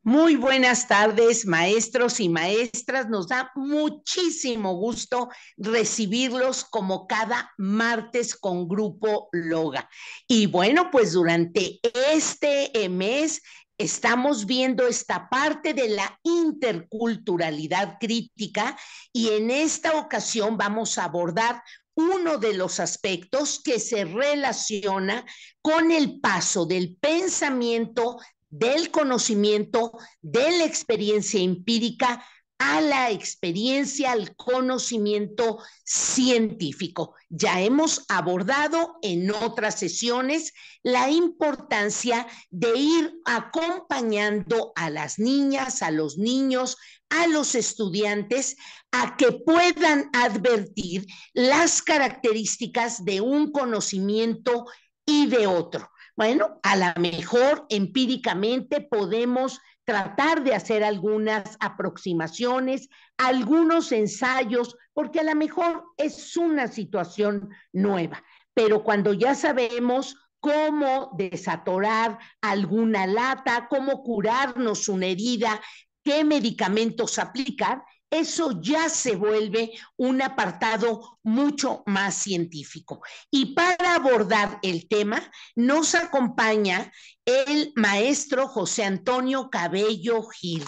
Muy buenas tardes, maestros y maestras. Nos da muchísimo gusto recibirlos como cada martes con Grupo Loga. Y bueno, pues durante este mes estamos viendo esta parte de la interculturalidad crítica y en esta ocasión vamos a abordar uno de los aspectos que se relaciona con el paso del pensamiento, del conocimiento, de la experiencia empírica a la experiencia, al conocimiento científico. Ya hemos abordado en otras sesiones la importancia de ir acompañando a las niñas, a los niños, a los estudiantes a que puedan advertir las características de un conocimiento y de otro. Bueno, a lo mejor empíricamente podemos tratar de hacer algunas aproximaciones, algunos ensayos, porque a lo mejor es una situación nueva, pero cuando ya sabemos cómo desatorar alguna lata, cómo curarnos una herida, qué medicamentos aplicar, eso ya se vuelve un apartado mucho más científico. Y para abordar el tema, nos acompaña el maestro José Antonio Cabello Gil.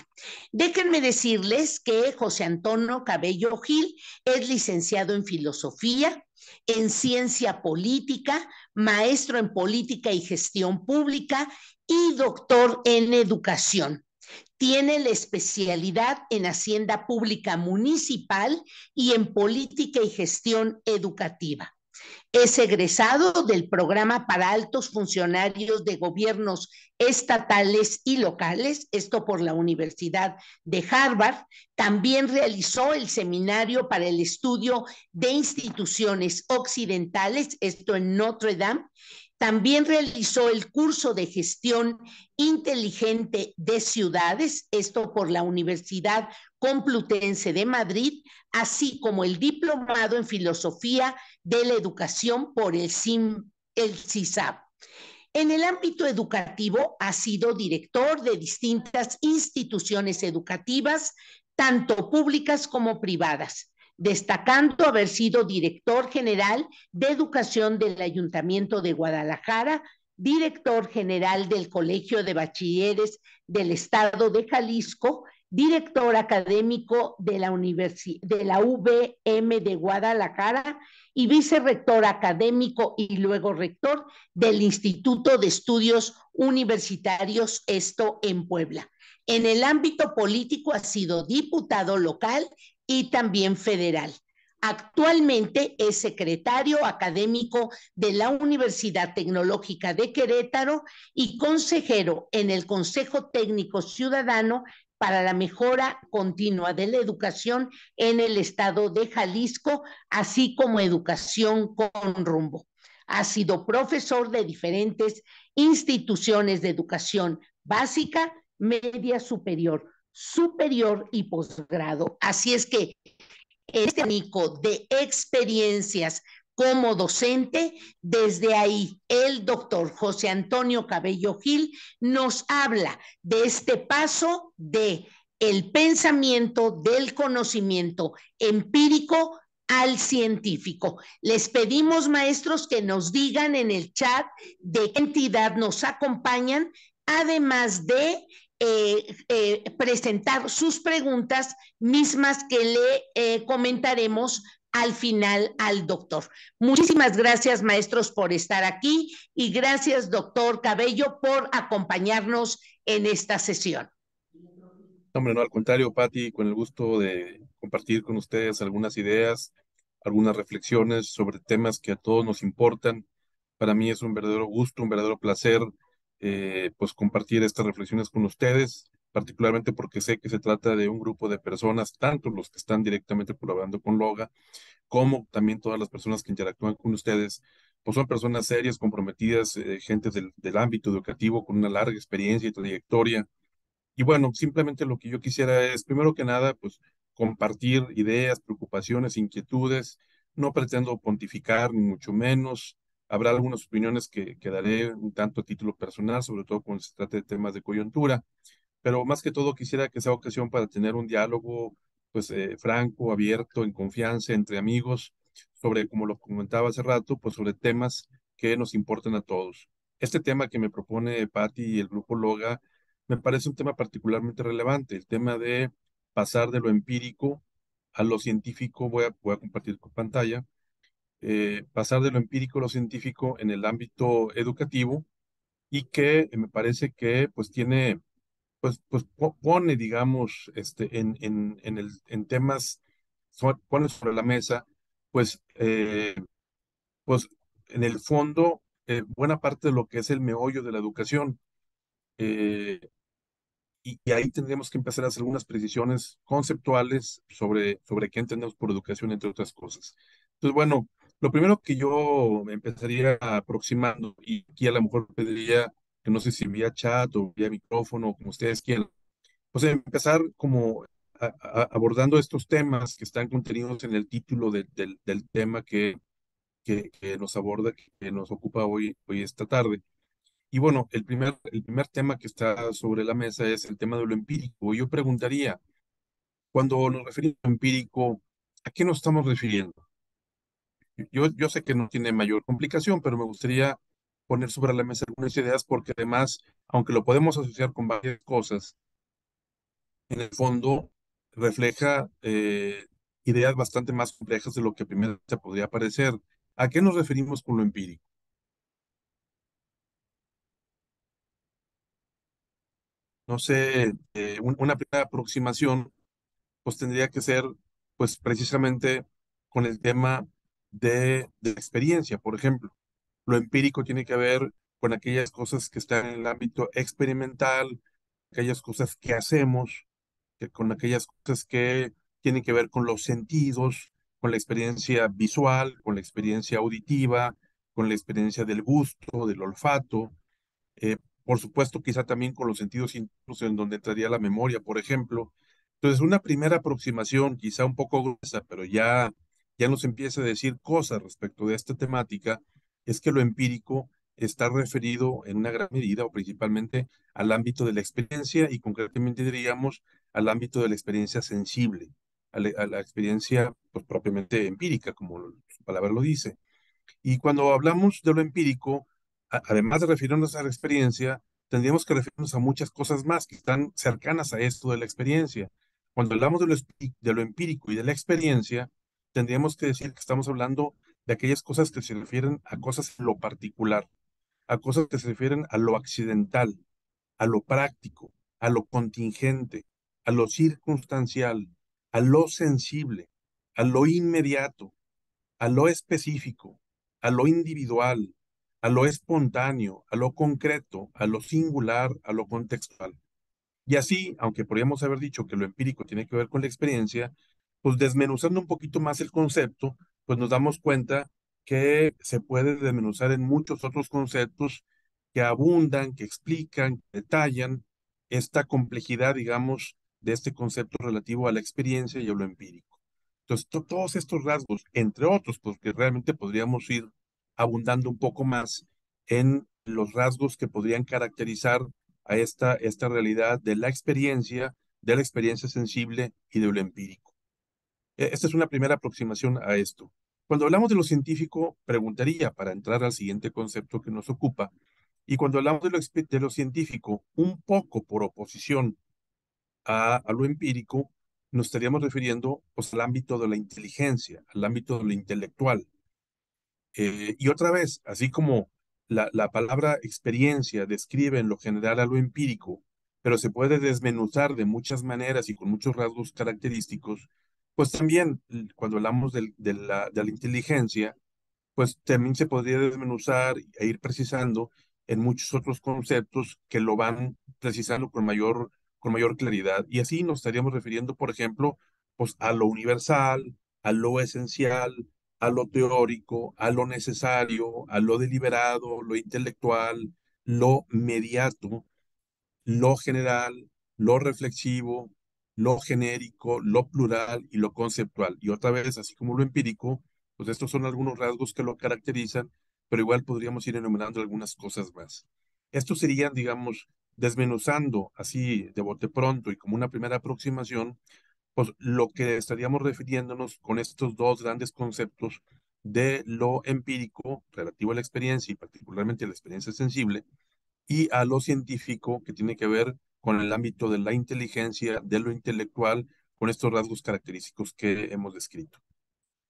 Déjenme decirles que José Antonio Cabello Gil es licenciado en filosofía, en ciencia política, maestro en política y gestión pública y doctor en educación. Tiene la especialidad en Hacienda Pública Municipal y en Política y Gestión Educativa. Es egresado del programa para altos funcionarios de gobiernos estatales y locales, esto por la Universidad de Harvard. También realizó el seminario para el estudio de instituciones occidentales, esto en Notre Dame. También realizó el curso de gestión inteligente de ciudades, esto por la Universidad Complutense de Madrid, así como el diplomado en filosofía de la educación por el CISAP. En el ámbito educativo ha sido director de distintas instituciones educativas, tanto públicas como privadas, destacando haber sido director general de educación del Ayuntamiento de Guadalajara, director general del Colegio de Bachilleres del Estado de Jalisco, director académico de la UVM de Guadalajara y vicerrector académico y luego rector del Instituto de Estudios Universitarios, esto en Puebla. En el ámbito político ha sido diputado local y también federal. Actualmente es secretario académico de la Universidad Tecnológica de Querétaro y consejero en el Consejo Técnico Ciudadano para la mejora continua de la educación en el estado de Jalisco, así como educación con rumbo. Ha sido profesor de diferentes instituciones de educación básica, media superior, superior y posgrado. Así es que este abanico de experiencias como docente, desde ahí el doctor José Antonio Cabello Gil nos habla de este paso de el pensamiento del conocimiento empírico al científico. Les pedimos, maestros, que nos digan en el chat de qué entidad nos acompañan, además de presentar sus preguntas mismas que le comentaremos al final al doctor. Muchísimas gracias, maestros, por estar aquí y gracias, doctor Cabello, por acompañarnos en esta sesión. Hombre, no, al contrario, Patti, con el gusto de compartir con ustedes algunas ideas, algunas reflexiones sobre temas que a todos nos importan. Para mí es un verdadero gusto, un verdadero placer, pues compartir estas reflexiones con ustedes, particularmente porque sé que se trata de un grupo de personas, tanto los que están directamente colaborando con Loga, como también todas las personas que interactúan con ustedes, pues son personas serias, comprometidas, gente del ámbito educativo con una larga experiencia y trayectoria y bueno, simplemente lo que yo quisiera es, primero que nada, pues compartir ideas, preocupaciones, inquietudes. No pretendo pontificar, ni mucho menos. Habrá algunas opiniones que daré un tanto a título personal, sobre todo cuando se trate de temas de coyuntura. pero más que todo quisiera que sea ocasión para tener un diálogo, pues, franco, abierto, en confianza, entre amigos, sobre, como lo comentaba hace rato, pues sobre temas que nos importan a todos. Este tema que me propone Patti y el grupo Loga me parece un tema particularmente relevante, el tema de pasar de lo empírico a lo científico. Voy a compartir con pantalla. Pasar de lo empírico a lo científico en el ámbito educativo, y que me parece que pues tiene, pone, digamos, en temas, pone sobre la mesa, pues, pues en el fondo, buena parte de lo que es el meollo de la educación. Eh, y ahí tendríamos que empezar a hacer algunas precisiones conceptuales sobre qué entendemos por educación, entre otras cosas. Entonces, bueno, lo primero que yo me empezaría aproximando, y aquí a lo mejor pediría que no sé si vía chat o vía micrófono, como ustedes quieran, pues empezar como abordando estos temas que están contenidos en el título del tema que nos aborda, que nos ocupa hoy esta tarde. Y bueno, el primer tema que está sobre la mesa es el tema de lo empírico. Yo preguntaría, cuando nos referimos a empírico, ¿a qué nos estamos refiriendo? Yo sé que no tiene mayor complicación, pero me gustaría poner sobre la mesa algunas ideas, porque además, aunque lo podemos asociar con varias cosas, en el fondo refleja ideas bastante más complejas de lo que primero te podría parecer. ¿A qué nos referimos con lo empírico? No sé, una primera aproximación pues tendría que ser pues precisamente con el tema de experiencia. Por ejemplo, lo empírico tiene que ver con aquellas cosas que están en el ámbito experimental, aquellas cosas que hacemos, con aquellas cosas que tienen que ver con los sentidos, con la experiencia visual, con la experiencia auditiva, con la experiencia del gusto, del olfato. eh, por supuesto, quizá también con los sentidos internos, en donde entraría la memoria, por ejemplo. Entonces, una primera aproximación, quizá un poco gruesa, pero ya nos empieza a decir cosas respecto de esta temática, es que lo empírico está referido en una gran medida o principalmente al ámbito de la experiencia, y concretamente diríamos al ámbito de la experiencia sensible, a la experiencia pues, propiamente empírica, como su palabra lo dice. Y cuando hablamos de lo empírico, además de referirnos a la experiencia, tendríamos que referirnos a muchas cosas más que están cercanas a esto de la experiencia. Cuando hablamos de lo empírico y de la experiencia, tendríamos que decir que estamos hablando de aquellas cosas que se refieren a cosas en lo particular, a cosas que se refieren a lo accidental, a lo práctico, a lo contingente, a lo circunstancial, a lo sensible, a lo inmediato, a lo específico, a lo individual, a lo espontáneo, a lo concreto, a lo singular, a lo contextual. Y así, aunque podríamos haber dicho que lo empírico tiene que ver con la experiencia, pues desmenuzando un poquito más el concepto, pues nos damos cuenta que se puede desmenuzar en muchos otros conceptos que abundan, que explican, que detallan esta complejidad, digamos, de este concepto relativo a la experiencia y a lo empírico. Entonces, todos estos rasgos, entre otros, porque realmente podríamos ir abundando un poco más en los rasgos que podrían caracterizar a esta realidad de la experiencia sensible y de lo empírico. Esta es una primera aproximación a esto. Cuando hablamos de lo científico, preguntaría para entrar al siguiente concepto que nos ocupa, y cuando hablamos de lo científico, un poco por oposición a lo empírico, nos estaríamos refiriendo pues, al ámbito de la inteligencia, al ámbito de lo intelectual. Y otra vez, así como la palabra experiencia describe en lo general a lo empírico, pero se puede desmenuzar de muchas maneras y con muchos rasgos característicos, pues también cuando hablamos de la inteligencia, pues también se podría desmenuzar e ir precisando en muchos otros conceptos que lo van precisando con mayor claridad. Y así nos estaríamos refiriendo, por ejemplo, pues a lo universal, a lo esencial, a lo teórico, a lo necesario, a lo deliberado, lo intelectual, lo mediato, lo general, lo reflexivo, lo genérico, lo plural y lo conceptual. Y otra vez, así como lo empírico, pues estos son algunos rasgos que lo caracterizan, pero igual podríamos ir enumerando algunas cosas más. Estos serían, digamos, desmenuzando así de bote pronto y como una primera aproximación, pues lo que estaríamos refiriéndonos con estos dos grandes conceptos de lo empírico relativo a la experiencia y particularmente a la experiencia sensible y a lo científico que tiene que ver con el ámbito de la inteligencia, de lo intelectual, con estos rasgos característicos que hemos descrito.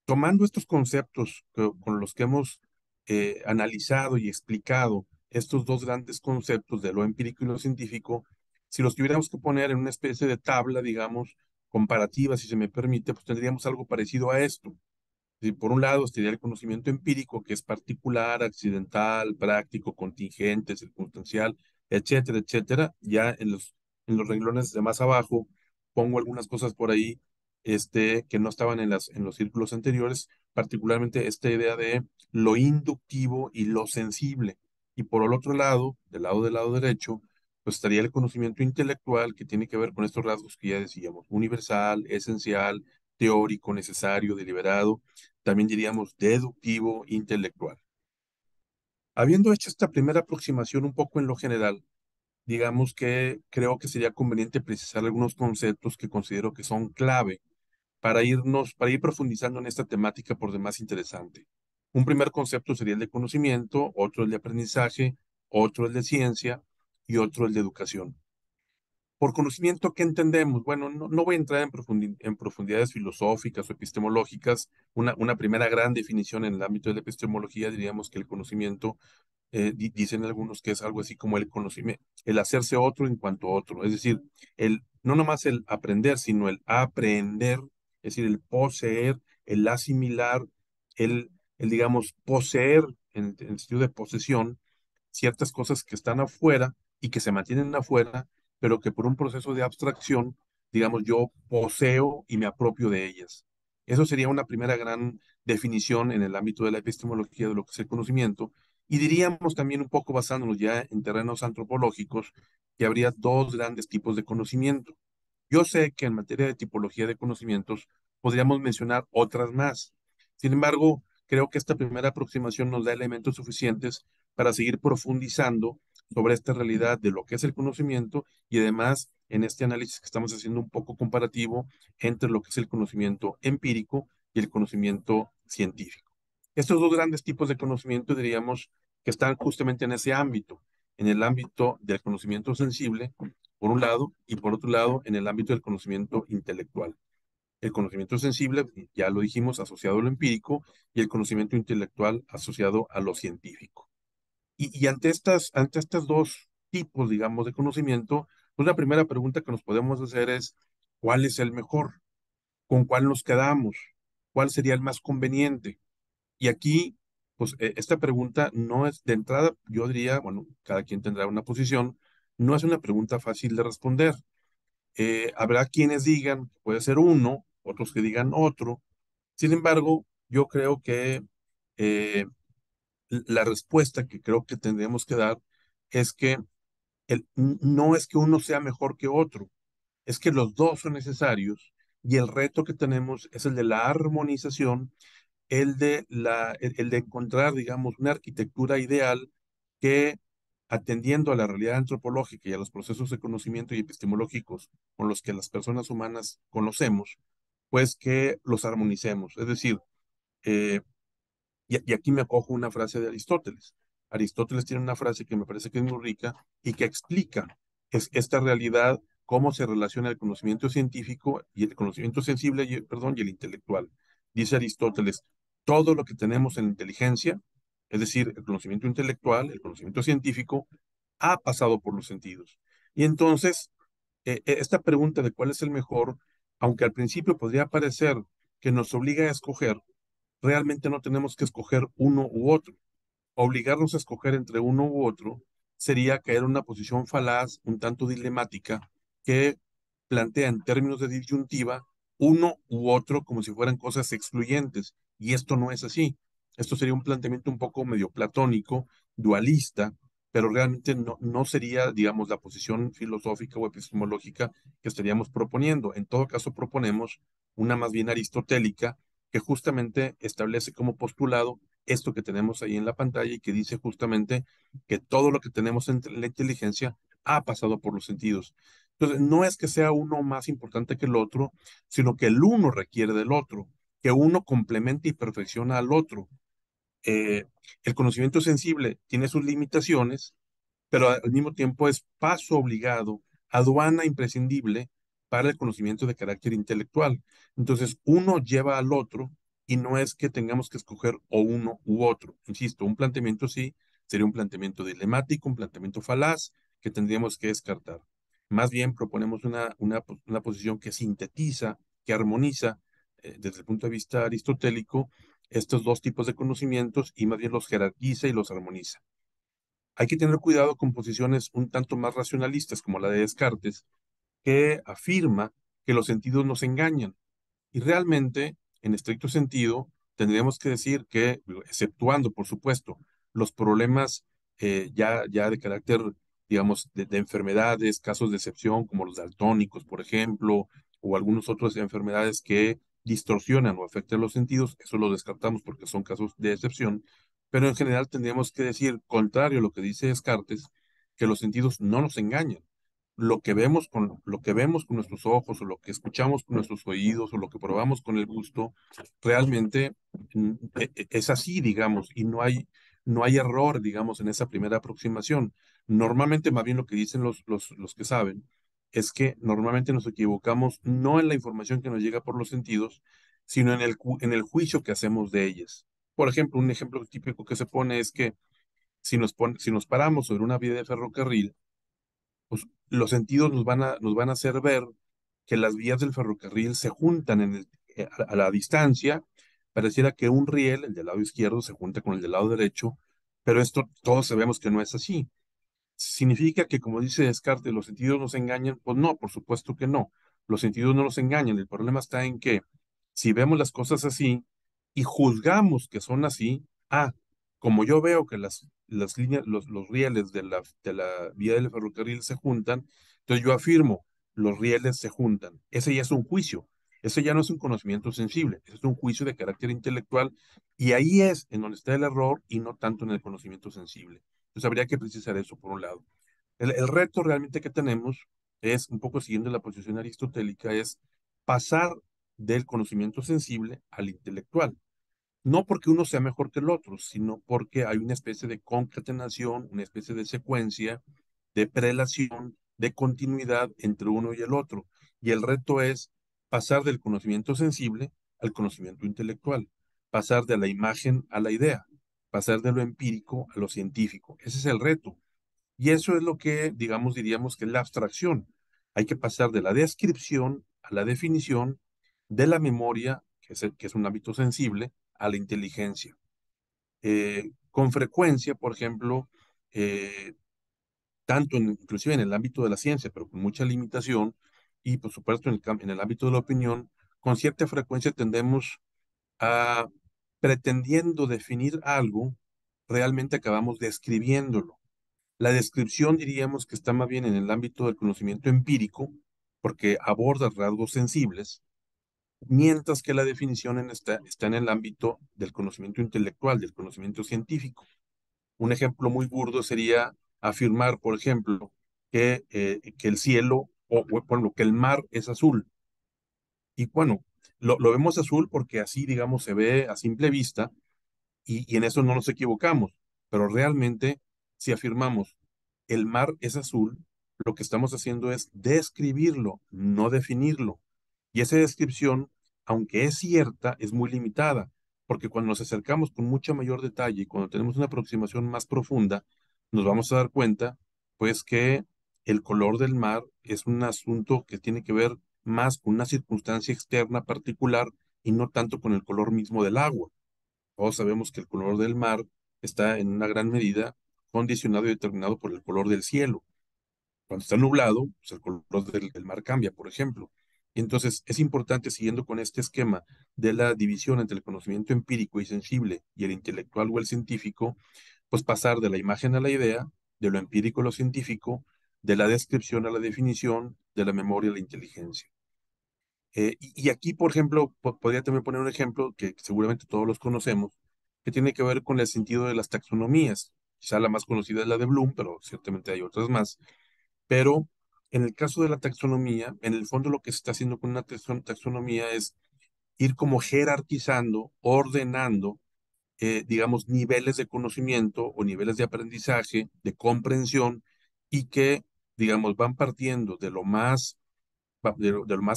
Tomando estos conceptos con los que hemos analizado y explicado estos dos grandes conceptos de lo empírico y lo científico, si los tuviéramos que poner en una especie de tabla, digamos, comparativa, si se me permite, pues tendríamos algo parecido a esto. Sí, por un lado estaría el conocimiento empírico, que es particular, accidental, práctico, contingente, circunstancial, etcétera, etcétera. Ya en los renglones de más abajo pongo algunas cosas por ahí que no estaban en los círculos anteriores, particularmente esta idea de lo inductivo y lo sensible. Y por el otro lado, del lado derecho, pues estaría el conocimiento intelectual, que tiene que ver con estos rasgos que ya decíamos, universal, esencial, teórico, necesario, deliberado, también diríamos deductivo, intelectual. Habiendo hecho esta primera aproximación un poco en lo general, digamos que creo que sería conveniente precisar algunos conceptos que considero que son clave para ir profundizando en esta temática por demás interesante. Un primer concepto sería el de conocimiento, otro el de aprendizaje, otro el de ciencia y otro el de educación. Por conocimiento, ¿qué entendemos? Bueno, no voy a entrar en profundidades filosóficas o epistemológicas. Una primera gran definición en el ámbito de la epistemología, diríamos que el conocimiento, dicen algunos que es algo así como el conocimiento, el hacerse otro en cuanto a otro. Es decir, no nomás el aprender, sino el aprender, es decir, el poseer, el asimilar, digamos, poseer en el sentido de posesión ciertas cosas que están afuera y que se mantienen afuera, pero que por un proceso de abstracción, digamos, yo poseo y me apropio de ellas. Eso sería una primera gran definición en el ámbito de la epistemología de lo que es el conocimiento. Y diríamos también un poco basándonos ya en terrenos antropológicos, que habría dos grandes tipos de conocimiento. Yo sé que en materia de tipología de conocimientos podríamos mencionar otras más. Sin embargo, creo que esta primera aproximación nos da elementos suficientes para seguir profundizando sobre esta realidad de lo que es el conocimiento y además en este análisis que estamos haciendo un poco comparativo entre lo que es el conocimiento empírico y el conocimiento científico. Estos dos grandes tipos de conocimiento diríamos que están justamente en ese ámbito, en el ámbito del conocimiento sensible, por un lado, y por otro lado, en el ámbito del conocimiento intelectual. El conocimiento sensible, ya lo dijimos, asociado a lo empírico, y el conocimiento intelectual asociado a lo científico. Y ante estas dos tipos, digamos, de conocimiento, pues la primera pregunta que nos podemos hacer es, ¿cuál es el mejor? ¿Con cuál nos quedamos? ¿Cuál sería el más conveniente? Y aquí, pues esta pregunta no es de entrada, yo diría, bueno, cada quien tendrá una posición, no es una pregunta fácil de responder. Habrá quienes digan que puede ser uno, otros que digan otro. Sin embargo, yo creo que eh, la respuesta que creo que tendríamos que dar es que no es que uno sea mejor que otro, es que los dos son necesarios y el reto que tenemos es el de la armonización, el de encontrar, digamos, una arquitectura ideal que, atendiendo a la realidad antropológica y a los procesos de conocimiento y epistemológicos con los que las personas humanas conocemos, pues que los armonicemos. Es decir, eh, y aquí me acojo una frase de Aristóteles. Aristóteles tiene una frase que me parece que es muy rica y que explica esta realidad, cómo se relaciona el conocimiento científico y el conocimiento sensible, perdón, y el intelectual. Dice Aristóteles, todo lo que tenemos en inteligencia, es decir, el conocimiento intelectual, el conocimiento científico, ha pasado por los sentidos. Y entonces, esta pregunta de cuál es el mejor, aunque al principio podría parecer que nos obliga a escoger, realmente no tenemos que escoger uno u otro. Obligarnos a escoger entre uno u otro sería caer en una posición falaz, un tanto dilemática, que plantea en términos de disyuntiva uno u otro como si fueran cosas excluyentes. Y esto no es así. Esto sería un planteamiento un poco medio platónico, dualista, pero realmente no sería, digamos, la posición filosófica o epistemológica que estaríamos proponiendo. En todo caso, proponemos una más bien aristotélica que justamente establece como postulado esto que tenemos ahí en la pantalla y que dice justamente que todo lo que tenemos en la inteligencia ha pasado por los sentidos. Entonces, no es que sea uno más importante que el otro, sino que el uno requiere del otro, que uno complementa y perfecciona al otro. Eh, el conocimiento sensible tiene sus limitaciones, pero al mismo tiempo es paso obligado, aduana imprescindible para el conocimiento de carácter intelectual. Entonces, uno lleva al otro y no es que tengamos que escoger o uno u otro. Insisto, un planteamiento así sería un planteamiento dilemático, un planteamiento falaz que tendríamos que descartar. Más bien proponemos una posición que sintetiza, que armoniza, desde el punto de vista aristotélico, estos dos tipos de conocimientos y más bien los jerarquiza y los armoniza. Hay que tener cuidado con posiciones un tanto más racionalistas, como la de Descartes, que afirma que los sentidos nos engañan. Y realmente, en estricto sentido, tendríamos que decir que, exceptuando, por supuesto, los problemas ya de carácter, digamos, de enfermedades, casos de excepción, como los daltónicos, por ejemplo, o algunas otras enfermedades que distorsionan o afectan los sentidos, eso lo descartamos porque son casos de excepción, pero en general tendríamos que decir, contrario a lo que dice Descartes, que los sentidos no nos engañan. Lo que vemos con nuestros ojos, o lo que escuchamos con nuestros oídos, o lo que probamos con el gusto, realmente es así, digamos, y no hay error, digamos, en esa primera aproximación. Normalmente, más bien lo que dicen los que saben, es que normalmente nos equivocamos no en la información que nos llega por los sentidos, sino en el juicio que hacemos de ellas. Por ejemplo, un ejemplo típico que se pone es que si nos paramos sobre una vía de ferrocarril, pues los sentidos nos van a hacer ver que las vías del ferrocarril se juntan a la distancia. Pareciera que un riel, el del lado izquierdo, se junta con el del lado derecho, pero esto todos sabemos que no es así. ¿Significa que, como dice Descartes, los sentidos nos engañan? Pues no, por supuesto que no. Los sentidos no nos engañan. El problema está en que si vemos las cosas así y juzgamos que son así, como yo veo que las líneas, los rieles de la vía del ferrocarril se juntan, entonces yo afirmo, los rieles se juntan. Ese ya es un juicio. Ese ya no es un conocimiento sensible, ese es un juicio de carácter intelectual y ahí es en donde está el error y no tanto en el conocimiento sensible. Entonces habría que precisar eso por un lado. El reto realmente que tenemos es, un poco siguiendo la posición aristotélica, es pasar del conocimiento sensible al intelectual. No porque uno sea mejor que el otro, sino porque hay una especie de concatenación, una especie de secuencia, de prelación, de continuidad entre uno y el otro. Y el reto es pasar del conocimiento sensible al conocimiento intelectual, pasar de la imagen a la idea, pasar de lo empírico a lo científico. Ese es el reto. Y eso es lo que, digamos, diríamos que es la abstracción. Hay que pasar de la descripción a la definición, de la memoria, que es un hábito sensible, a la inteligencia. Con frecuencia, por ejemplo, eh, inclusive en el ámbito de la ciencia, pero con mucha limitación, y por supuesto en el ámbito de la opinión, con cierta frecuencia tendemos a, pretendiendo definir algo, realmente acabamos describiéndolo. La descripción diríamos que está más bien en el ámbito del conocimiento empírico, porque aborda rasgos sensibles, mientras que la definición está en el ámbito del conocimiento intelectual, del conocimiento científico. Un ejemplo muy burdo sería afirmar, por ejemplo, que el cielo, bueno, que el mar es azul. Y bueno, lo vemos azul porque así, digamos, se ve a simple vista, y en eso no nos equivocamos, pero realmente si afirmamos el mar es azul, lo que estamos haciendo es describirlo, no definirlo. Y esa descripción, aunque es cierta, es muy limitada, porque cuando nos acercamos con mucho mayor detalle y cuando tenemos una aproximación más profunda, nos vamos a dar cuenta, pues, que el color del mar es un asunto que tiene que ver más con una circunstancia externa particular y no tanto con el color mismo del agua. Todos sabemos que el color del mar está en una gran medida condicionado y determinado por el color del cielo. Cuando está nublado, pues el color del mar cambia, por ejemplo. Y entonces es importante, siguiendo con este esquema de la división entre el conocimiento empírico y sensible y el intelectual o el científico, pues pasar de la imagen a la idea, de lo empírico a lo científico, de la descripción a la definición, de la memoria a la inteligencia. Y aquí, por ejemplo, podría también poner un ejemplo que seguramente todos los conocemos, que tiene que ver con el sentido de las taxonomías. Quizá la más conocida es la de Bloom, pero ciertamente hay otras más. Pero en el caso de la taxonomía, en el fondo lo que se está haciendo con una taxonomía es ir como jerarquizando, ordenando, digamos, niveles de conocimiento o niveles de aprendizaje, de comprensión, y que, digamos, van partiendo de lo más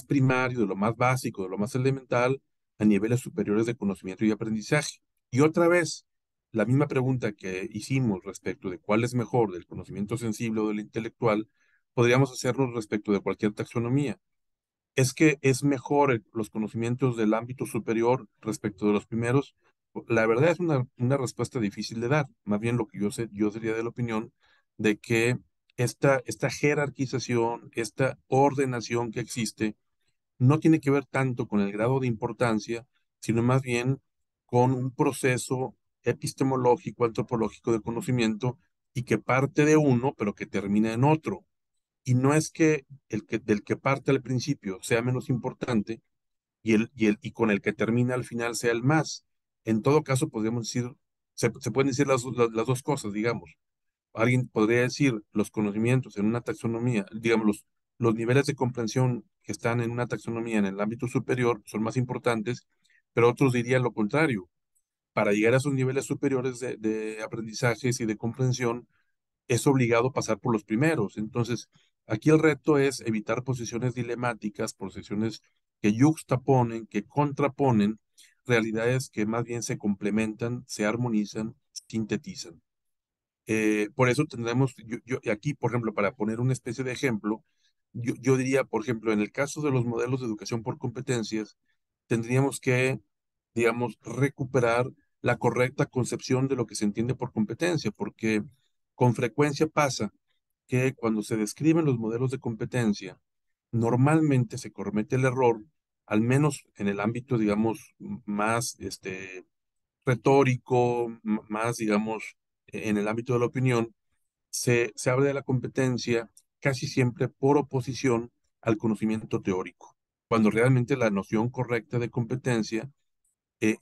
primario, de lo más básico, de lo más elemental, a niveles superiores de conocimiento y aprendizaje. Y otra vez, la misma pregunta que hicimos respecto de cuál es mejor, del conocimiento sensible o del intelectual, podríamos hacernos respecto de cualquier taxonomía. Es que es mejor los conocimientos del ámbito superior respecto de los primeros. La verdad es una respuesta difícil de dar. Más bien lo que yo sería de la opinión de que esta jerarquización, esta ordenación que existe, no tiene que ver tanto con el grado de importancia, sino más bien con un proceso epistemológico, antropológico de conocimiento y que parte de uno, pero que termina en otro. Y no es que del que parte al principio sea menos importante y con el que termina al final sea el más. En todo caso, podríamos decir, se pueden decir las dos cosas, digamos. Alguien podría decir los conocimientos en una taxonomía, digamos, los niveles de comprensión que están en una taxonomía en el ámbito superior son más importantes, pero otros dirían lo contrario. Para llegar a esos niveles superiores de aprendizajes y de comprensión, es obligado pasar por los primeros. Entonces, aquí el reto es evitar posiciones dilemáticas, posiciones que yuxtaponen, que contraponen realidades que más bien se complementan, se armonizan, sintetizan. Por eso tendremos, aquí, por ejemplo, para poner una especie de ejemplo, yo diría, por ejemplo, en el caso de los modelos de educación por competencias, tendríamos que, digamos, recuperar la correcta concepción de lo que se entiende por competencia, porque con frecuencia pasa que cuando se describen los modelos de competencia, normalmente se comete el error, al menos en el ámbito, digamos, más retórico, más, digamos, en el ámbito de la opinión, se habla de la competencia casi siempre por oposición al conocimiento teórico, cuando realmente la noción correcta de competencia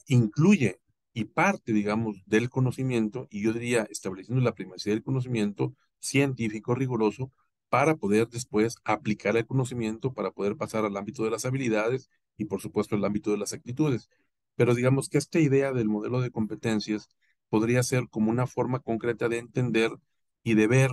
incluye y parte, digamos, del conocimiento, y yo diría, estableciendo la primacía del conocimiento científico riguroso para poder después aplicar el conocimiento, para poder pasar al ámbito de las habilidades y, por supuesto, al ámbito de las actitudes. Pero digamos que esta idea del modelo de competencias podría ser como una forma concreta de entender y de ver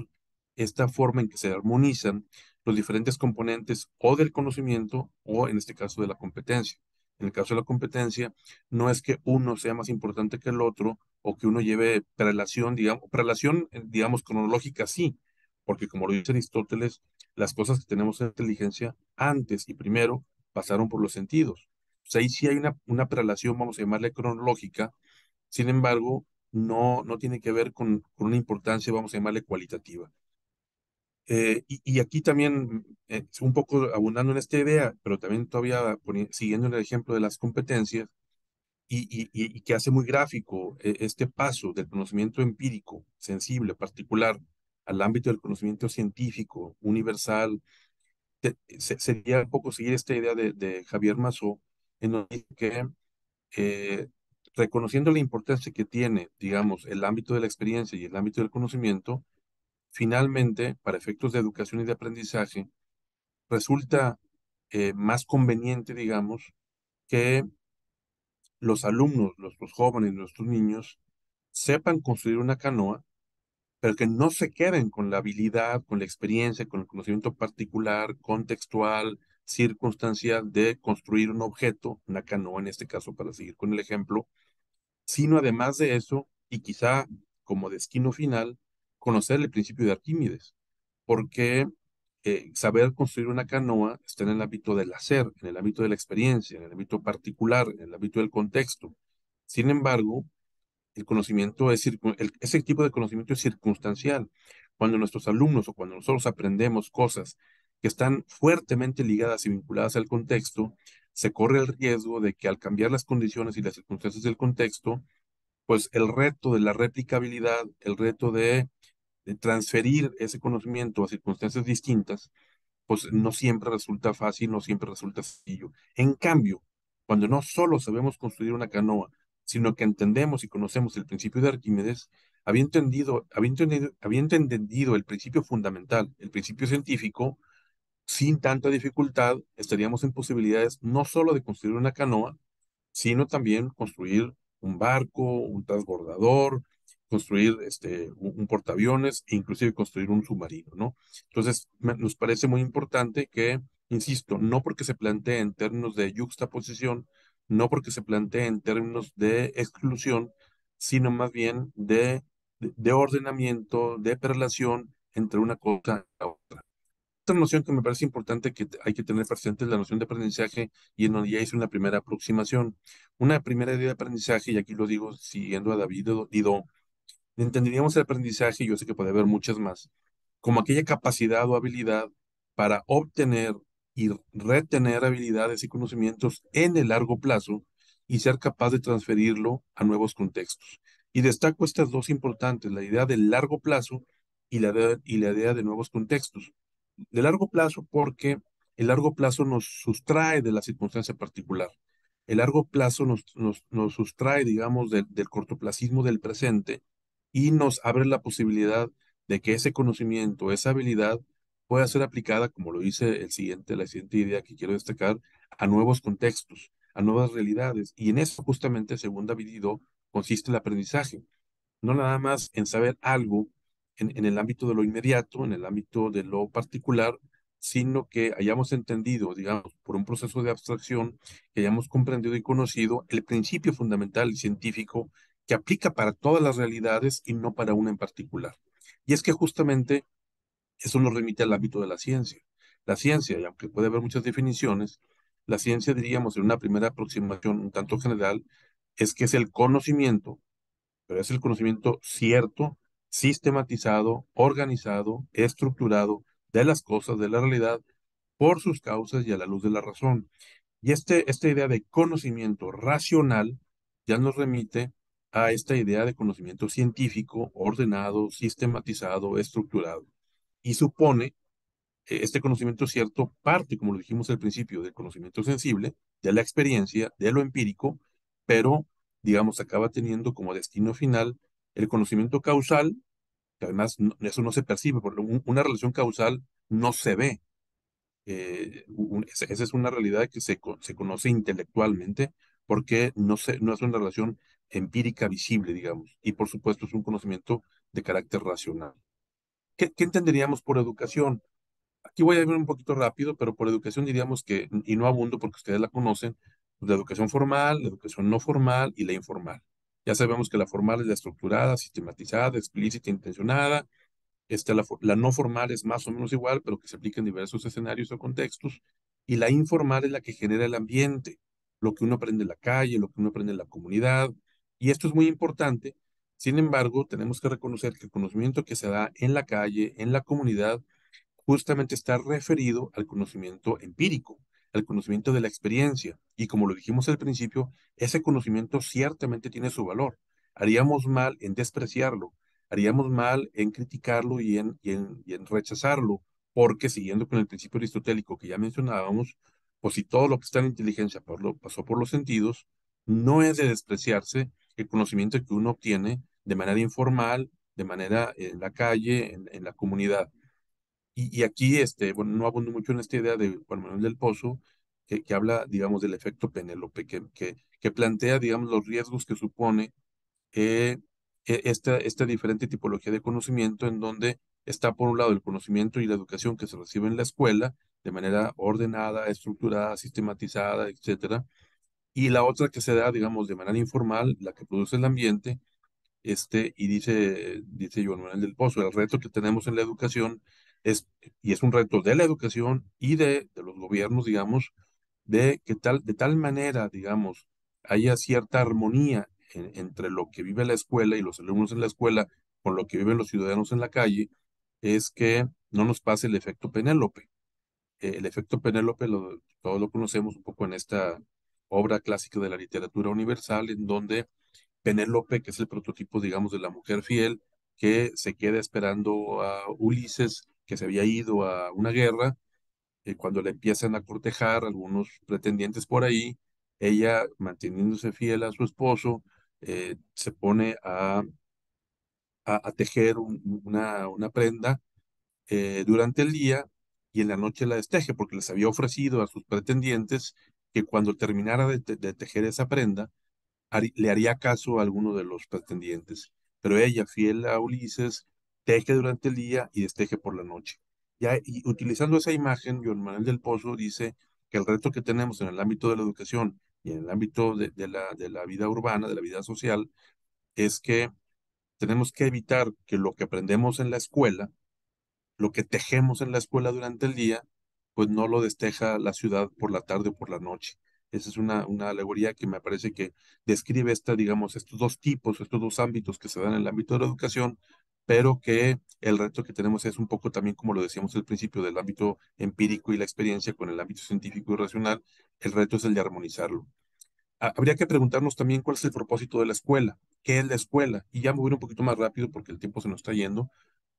esta forma en que se armonizan los diferentes componentes o del conocimiento o, en este caso, de la competencia. En el caso de la competencia, no es que uno sea más importante que el otro o que uno lleve prelación, digamos, cronológica, sí, porque como lo dice Aristóteles, las cosas que tenemos en inteligencia antes y primero pasaron por los sentidos. O sea, ahí sí hay una prelación, vamos a llamarle cronológica, sin embargo, no tiene que ver con una importancia, vamos a llamarle cualitativa. Y aquí también, un poco abundando en esta idea, pero también todavía siguiendo en el ejemplo de las competencias, y que hace muy gráfico este paso del conocimiento empírico, sensible, particular, al ámbito del conocimiento científico, universal, sería un poco seguir esta idea de Javier Masó, en donde dice que eh, reconociendo la importancia que tiene, digamos, el ámbito de la experiencia y el ámbito del conocimiento, finalmente, para efectos de educación y de aprendizaje, resulta más conveniente, digamos, que los alumnos, los jóvenes, nuestros niños, sepan construir una canoa, pero que no se queden con la habilidad, con la experiencia, con el conocimiento particular, contextual, circunstancial de construir un objeto, una canoa en este caso, para seguir con el ejemplo, sino además de eso, y quizá como destino final, conocer el principio de Arquímedes, porque saber construir una canoa está en el ámbito del hacer, en el ámbito de la experiencia, en el ámbito particular, en el ámbito del contexto. Sin embargo, el conocimiento ese tipo de conocimiento es circunstancial. Cuando nuestros alumnos o cuando nosotros aprendemos cosas que están fuertemente ligadas y vinculadas al contexto, se corre el riesgo de que al cambiar las condiciones y las circunstancias del contexto, pues el reto de la replicabilidad, el reto de transferir ese conocimiento a circunstancias distintas, pues no siempre resulta fácil, no siempre resulta sencillo. En cambio, cuando no solo sabemos construir una canoa, sino que entendemos y conocemos el principio de Arquímedes, habiendo entendido el principio fundamental, el principio científico, sin tanta dificultad, estaríamos en posibilidades no solo de construir una canoa, sino también construir un barco, un transbordador, construir un portaaviones e inclusive construir un submarino, ¿no? Entonces, nos parece muy importante que, insisto, no porque se plantee en términos de yuxtaposición, no porque se plantee en términos de exclusión, sino más bien de ordenamiento, de prelación entre una cosa y la otra. Otra noción que me parece importante que hay que tener presente es la noción de aprendizaje y en donde ya hice una primera aproximación. Una primera idea de aprendizaje, y aquí lo digo siguiendo a David Dido, entenderíamos el aprendizaje, y yo sé que puede haber muchas más, como aquella capacidad o habilidad para obtener y retener habilidades y conocimientos en el largo plazo y ser capaz de transferirlo a nuevos contextos. Y destaco estas dos importantes, la idea del largo plazo y la idea de nuevos contextos. De largo plazo porque el largo plazo nos sustrae de la circunstancia particular. El largo plazo nos sustrae, digamos, del cortoplacismo del presente y nos abre la posibilidad de que ese conocimiento, esa habilidad, pueda ser aplicada, como lo dice la siguiente idea que quiero destacar, a nuevos contextos, a nuevas realidades. Y en eso justamente, según David Dido, consiste el aprendizaje. No nada más en saber algo en el ámbito de lo inmediato, en el ámbito de lo particular, sino que hayamos entendido, digamos, por un proceso de abstracción, que hayamos comprendido y conocido el principio fundamental y científico que aplica para todas las realidades y no para una en particular. Y es que justamente eso nos remite al ámbito de la ciencia. La ciencia, y aunque puede haber muchas definiciones, la ciencia, diríamos, en una primera aproximación un tanto general, es que es el conocimiento, pero es el conocimiento cierto, sistematizado, organizado, estructurado de las cosas, de la realidad, por sus causas y a la luz de la razón. Y esta idea de conocimiento racional ya nos remite a esta idea de conocimiento científico, ordenado, sistematizado, estructurado. Y supone este conocimiento cierto parte, como lo dijimos al principio, del conocimiento sensible, de la experiencia, de lo empírico, pero, digamos, acaba teniendo como destino final el conocimiento causal, que además eso no se percibe, porque una relación causal no se ve. Esa es una realidad que se conoce intelectualmente porque no es una relación empírica visible, digamos, y por supuesto es un conocimiento de carácter racional. ¿Qué entenderíamos por educación? Aquí voy a ir un poquito rápido, pero por educación diríamos que, y no abundo porque ustedes la conocen, pues la educación formal, la educación no formal y la informal. Ya sabemos que la formal es la estructurada, sistematizada, explícita, intencionada. La no formal es más o menos igual, pero que se aplica en diversos escenarios o contextos. Y la informal es la que genera el ambiente, lo que uno aprende en la calle, lo que uno aprende en la comunidad. Y esto es muy importante. Sin embargo, tenemos que reconocer que el conocimiento que se da en la calle, en la comunidad, justamente está referido al conocimiento empírico, al conocimiento de la experiencia. Y como lo dijimos al principio, ese conocimiento ciertamente tiene su valor. Haríamos mal en despreciarlo, haríamos mal en criticarlo y en rechazarlo, porque siguiendo con el principio aristotélico que ya mencionábamos, pues si todo lo que está en la inteligencia pasó por los sentidos, no es de despreciarse el conocimiento que uno obtiene de manera informal, de manera en la calle, en la comunidad. Y aquí, bueno, no abundo mucho en esta idea de Juan Manuel del Pozo, que habla, digamos, del efecto Penélope, que plantea, digamos, los riesgos que supone eh, esta diferente tipología de conocimiento en donde está, por un lado, el conocimiento y la educación que se recibe en la escuela de manera ordenada, estructurada, sistematizada, etcétera, y la otra que se da, digamos, de manera informal, la que produce el ambiente, y dice Joan Manuel del Pozo, el reto que tenemos en la educación es, y es un reto de la educación y de los gobiernos, digamos, de tal manera, digamos, haya cierta armonía entre lo que vive la escuela y los alumnos en la escuela con lo que viven los ciudadanos en la calle, es que no nos pase el efecto Penélope. El efecto Penélope todos lo conocemos un poco en esta obra clásica de la literatura universal, en donde Penélope, que es el prototipo, digamos, de la mujer fiel, que se queda esperando a Ulises, que se había ido a una guerra, cuando le empiezan a cortejar algunos pretendientes por ahí, ella, manteniéndose fiel a su esposo, se pone a tejer una prenda durante el día y en la noche la desteje, porque les había ofrecido a sus pretendientes que cuando terminara de tejer esa prenda, le haría caso a alguno de los pretendientes. Pero ella, fiel a Ulises, teje durante el día y desteje por la noche. Ya, y utilizando esa imagen, Joan Manuel del Pozo dice que el reto que tenemos en el ámbito de la educación y en el ámbito de la vida urbana, de la vida social, es que tenemos que evitar que lo que aprendemos en la escuela, lo que tejemos en la escuela durante el día, pues no lo desteja la ciudad por la tarde o por la noche. Esa es una alegoría que me parece que describe digamos, estos dos tipos, estos dos ámbitos que se dan en el ámbito de la educación, pero que el reto que tenemos es un poco también, como lo decíamos al principio, del ámbito empírico y la experiencia con el ámbito científico y racional, el reto es el de armonizarlo. Habría que preguntarnos también cuál es el propósito de la escuela, qué es la escuela, y ya me voy a ir un poquito más rápido porque el tiempo se nos está yendo,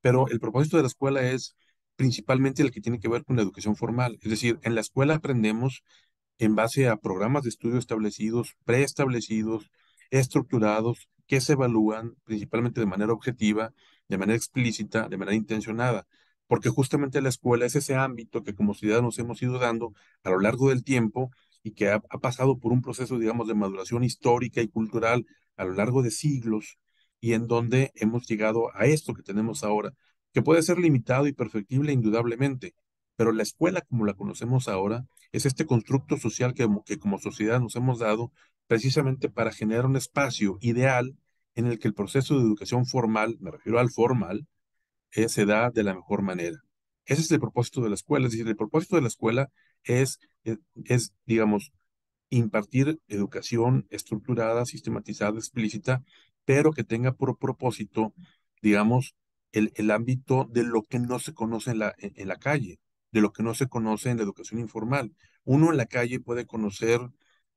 pero el propósito de la escuela es principalmente el que tiene que ver con la educación formal, es decir, en la escuela aprendemos en base a programas de estudio establecidos, preestablecidos, estructurados, que se evalúan principalmente de manera objetiva, de manera explícita, de manera intencionada, porque justamente la escuela es ese ámbito que como sociedad nos hemos ido dando a lo largo del tiempo y que ha pasado por un proceso, digamos, de maduración histórica y cultural a lo largo de siglos y en donde hemos llegado a esto que tenemos ahora, que puede ser limitado y perfectible indudablemente, pero la escuela como la conocemos ahora es este constructo social que como sociedad nos hemos dado precisamente para generar un espacio ideal en el que el proceso de educación formal, me refiero al formal, se da de la mejor manera. Ese es el propósito de la escuela, es decir, el propósito de la escuela es, digamos, impartir educación estructurada, sistematizada, explícita, pero que tenga por propósito, digamos, el ámbito de lo que no se conoce en la calle, de lo que no se conoce en la educación informal. Uno en la calle puede conocer,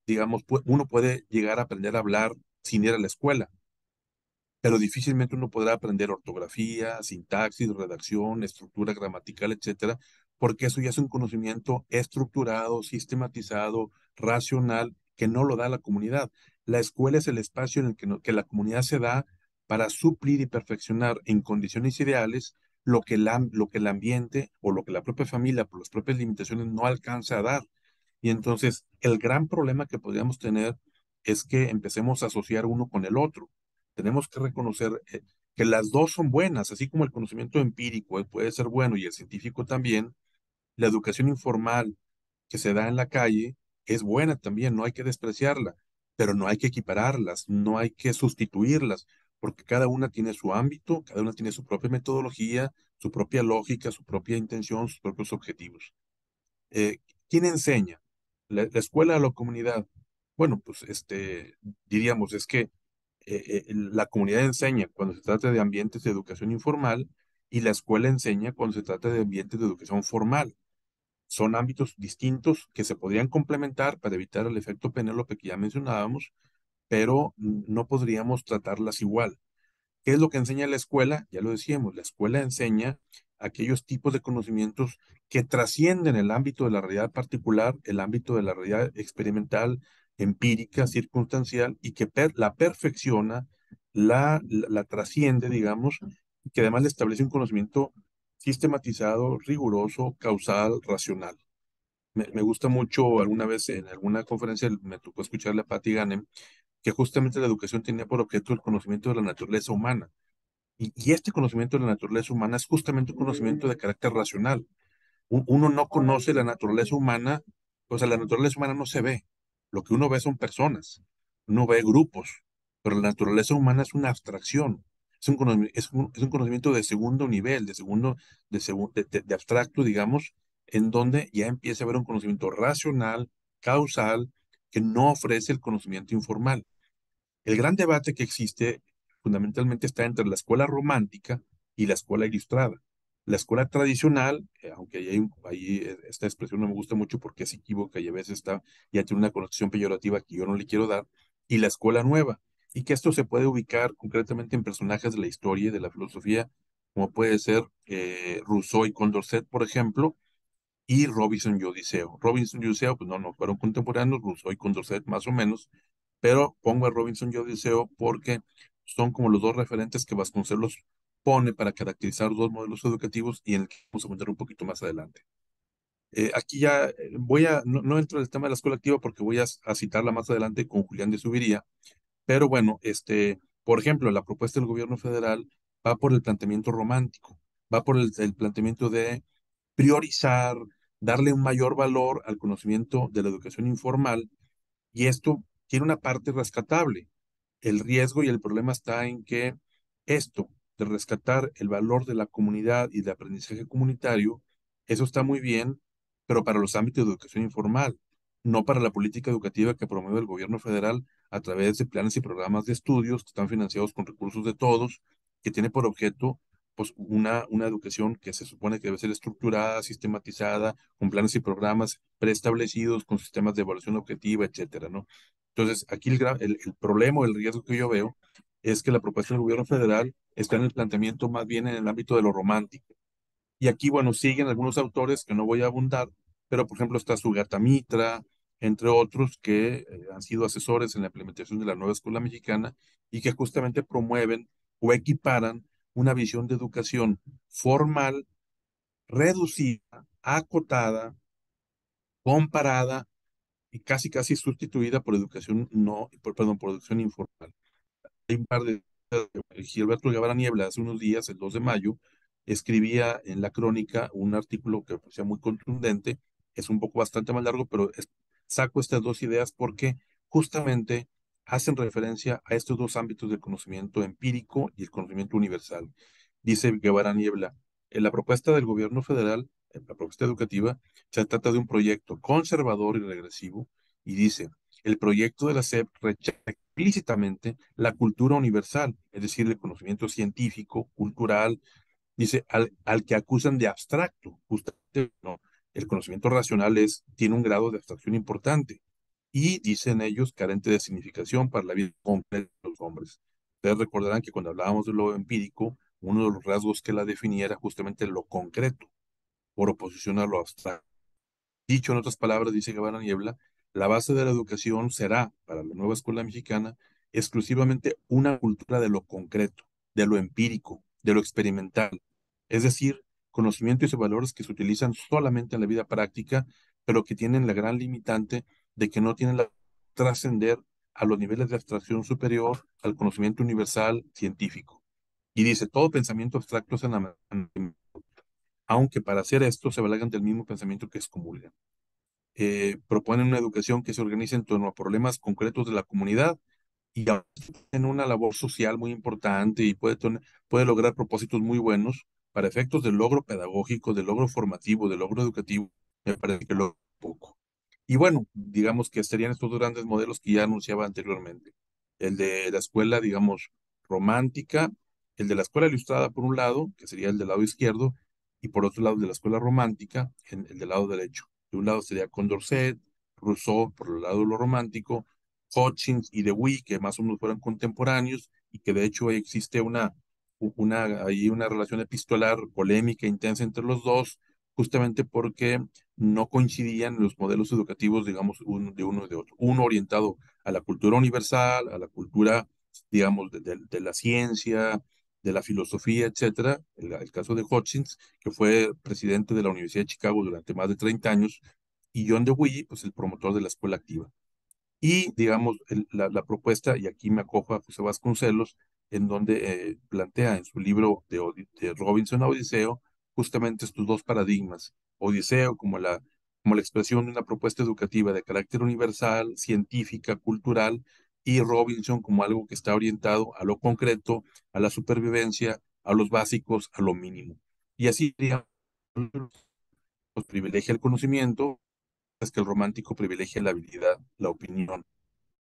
digamos, uno puede llegar a aprender a hablar sin ir a la escuela, pero difícilmente uno podrá aprender ortografía, sintaxis, redacción, estructura gramatical, etcétera, porque eso ya es un conocimiento estructurado, sistematizado, racional, que no lo da la comunidad. La escuela es el espacio en el que, que la comunidad se da para suplir y perfeccionar en condiciones ideales lo que el ambiente o lo que la propia familia, por las propias limitaciones, no alcanza a dar. Y entonces, el gran problema que podríamos tener es que empecemos a asociar uno con el otro. Tenemos que reconocer que las dos son buenas, así como el conocimiento empírico puede ser bueno y el científico también. La educación informal que se da en la calle es buena también, no hay que despreciarla, pero no hay que equipararlas, no hay que sustituirlas, porque cada una tiene su ámbito, cada una tiene su propia metodología, su propia lógica, su propia intención, sus propios objetivos. Eh, ¿Quién enseña? La escuela o la comunidad? Bueno, pues diríamos, es que la comunidad enseña cuando se trata de ambientes de educación informal y la escuela enseña cuando se trata de ambientes de educación formal. Son ámbitos distintos que se podrían complementar para evitar el efecto Penélope que ya mencionábamos, pero no podríamos tratarlas igual. ¿Qué es lo que enseña la escuela? Ya lo decíamos, la escuela enseña aquellos tipos de conocimientos que trascienden el ámbito de la realidad particular, el ámbito de la realidad experimental, empírica, circunstancial, y que la perfecciona, la trasciende, digamos, y que además le establece un conocimiento sistematizado, riguroso, causal, racional. Me gusta mucho, alguna vez en alguna conferencia me tocó escucharle a Patty Ganem, que justamente la educación tenía por objeto el conocimiento de la naturaleza humana y este conocimiento de la naturaleza humana es justamente un conocimiento de carácter racional. Uno no conoce la naturaleza humana, o sea, la naturaleza humana no se ve. Lo que uno ve son personas, uno ve grupos, pero la naturaleza humana es una abstracción. Es un conocimiento de segundo nivel, de abstracto, digamos, en donde ya empieza a haber un conocimiento racional, causal, que no ofrece el conocimiento informal. El gran debate que existe fundamentalmente está entre la escuela romántica y la escuela ilustrada. La escuela tradicional, aunque esta expresión no me gusta mucho porque es equívoca y a veces ya tiene una connotación peyorativa que yo no le quiero dar, y la escuela nueva, y que esto se puede ubicar concretamente en personajes de la historia y de la filosofía, como puede ser Rousseau y Condorcet, por ejemplo, y Robinson y Odiseo. Robinson y Odiseo, pues no fueron contemporáneos, Rousseau y Condorcet más o menos, pero pongo a Robinson y Odiseo porque son como los dos referentes que Vasconcelos pone para caracterizar dos modelos educativos y en el que vamos a comentar un poquito más adelante. Aquí ya no entro en el tema de la escuela activa porque voy a citarla más adelante con Julián de Subiría, pero bueno, por ejemplo, la propuesta del gobierno federal va por el planteamiento romántico, va por el planteamiento de priorizar, darle un mayor valor al conocimiento de la educación informal, y esto tiene una parte rescatable. El riesgo y el problema está en que esto de rescatar el valor de la comunidad y de aprendizaje comunitario, eso está muy bien, pero para los ámbitos de educación informal, no para la política educativa que promueve el gobierno federal a través de planes y programas de estudios que están financiados con recursos de todos, que tiene por objeto pues una educación que se supone que debe ser estructurada, sistematizada, con planes y programas preestablecidos, con sistemas de evaluación objetiva, etcétera, ¿no? Entonces, aquí el problema o el riesgo que yo veo es que la propuesta del gobierno federal está en el planteamiento más bien en el ámbito de lo romántico. Y aquí, bueno, siguen algunos autores que no voy a abundar, pero por ejemplo está Sugata Mitra, entre otros que han sido asesores en la implementación de la nueva escuela mexicana y que justamente promueven o equiparan una visión de educación formal, reducida, acotada, comparada y casi casi sustituida por educación no, perdón, por educación informal. Hay un par de Gilberto Guevara Niebla hace unos días, el 2 de mayo, escribía en la crónica un artículo que me parecía muy contundente, es un poco bastante más largo, pero saco estas dos ideas porque justamente hacen referencia a estos dos ámbitos del conocimiento empírico y el conocimiento universal. Dice Guevara Niebla, en la propuesta del gobierno federal, en la propuesta educativa, se trata de un proyecto conservador y regresivo, y dice, el proyecto de la SEP rechaza explícitamente la cultura universal, es decir, el conocimiento científico, cultural, dice, al que acusan de abstracto, justamente, no, el conocimiento racional tiene un grado de abstracción importante y, dicen ellos, carente de significación para la vida completa de los hombres. Ustedes recordarán que cuando hablábamos de lo empírico, uno de los rasgos que la definía era justamente lo concreto, por oposición a lo abstracto. Dicho en otras palabras, dice Guevara Niebla, la base de la educación será, para la nueva escuela mexicana, exclusivamente una cultura de lo concreto, de lo empírico, de lo experimental. Es decir, conocimientos y valores que se utilizan solamente en la vida práctica, pero que tienen la gran limitante de que no tienen la trascender a los niveles de abstracción superior al conocimiento universal científico. Y dice, todo pensamiento abstracto es aunque para hacer esto se valgan del mismo pensamiento que excomulgan. Proponen una educación que se organice en torno a problemas concretos de la comunidad y en una labor social muy importante y puede lograr propósitos muy buenos para efectos del logro pedagógico, del logro formativo, del logro educativo, me parece que lo poco. Y bueno, digamos que estarían estos dos grandes modelos que ya anunciaba anteriormente. El de la escuela, digamos, romántica, el de la escuela ilustrada por un lado, que sería el del lado izquierdo, y por otro lado de la escuela romántica, el del lado derecho. De un lado sería Condorcet, Rousseau por el lado de lo romántico, Hutchins y Dewey, que más o menos fueron contemporáneos y que de hecho existe ahí una relación epistolar polémica intensa entre los dos, justamente porque no coincidían los modelos educativos, digamos, de uno y de otro. Uno orientado a la cultura universal, a la cultura, digamos, de la ciencia, de la filosofía, etcétera. El caso de Hutchins, que fue presidente de la Universidad de Chicago durante más de 30 años, y John Dewey, pues el promotor de la escuela activa. Y, digamos, la propuesta, y aquí me acojo a José Vasconcelos, en donde plantea en su libro de Robinson a Odiseo justamente estos dos paradigmas. Odiseo como la expresión de una propuesta educativa de carácter universal, científica, cultural, y Robinson como algo que está orientado a lo concreto, a la supervivencia, a los básicos, a lo mínimo. Y así, digamos, pues, privilegia el conocimiento, es que el romántico privilegia la habilidad, la opinión.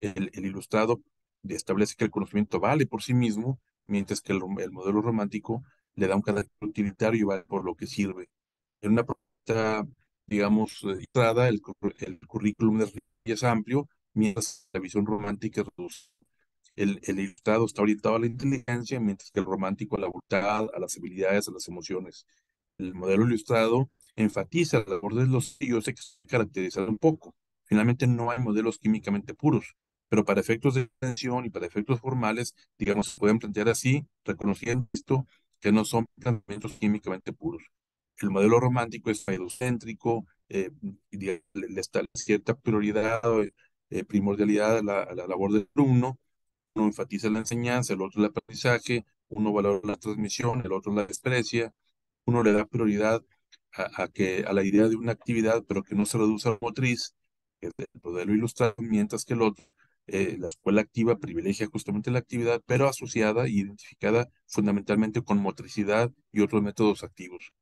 El ilustrado establece que el conocimiento vale por sí mismo, mientras que el modelo romántico le da un carácter utilitario y vale por lo que sirve. En una propuesta, digamos, ilustrada, el currículum es amplio, mientras la visión romántica es reducida. El ilustrado está orientado a la inteligencia, mientras que el romántico a la voluntad, a las habilidades, a las emociones. El modelo ilustrado enfatiza la labor de los sellos que se caracterizan un poco. Finalmente, no hay modelos químicamente puros. pero para efectos de atención y para efectos formales, digamos, se pueden plantear así, reconociendo esto, que no son planteamientos químicamente puros. El modelo romántico es falocéntrico, le está cierta prioridad o primordialidad a la labor del alumno, uno enfatiza la enseñanza, el otro el aprendizaje, uno valora la transmisión, el otro la desprecia, uno le da prioridad a la idea de una actividad, pero que no se reduce a la motriz, que es el modelo ilustrado, mientras que el otro, la escuela activa privilegia justamente la actividad, pero asociada e identificada fundamentalmente con motricidad y otros métodos activos.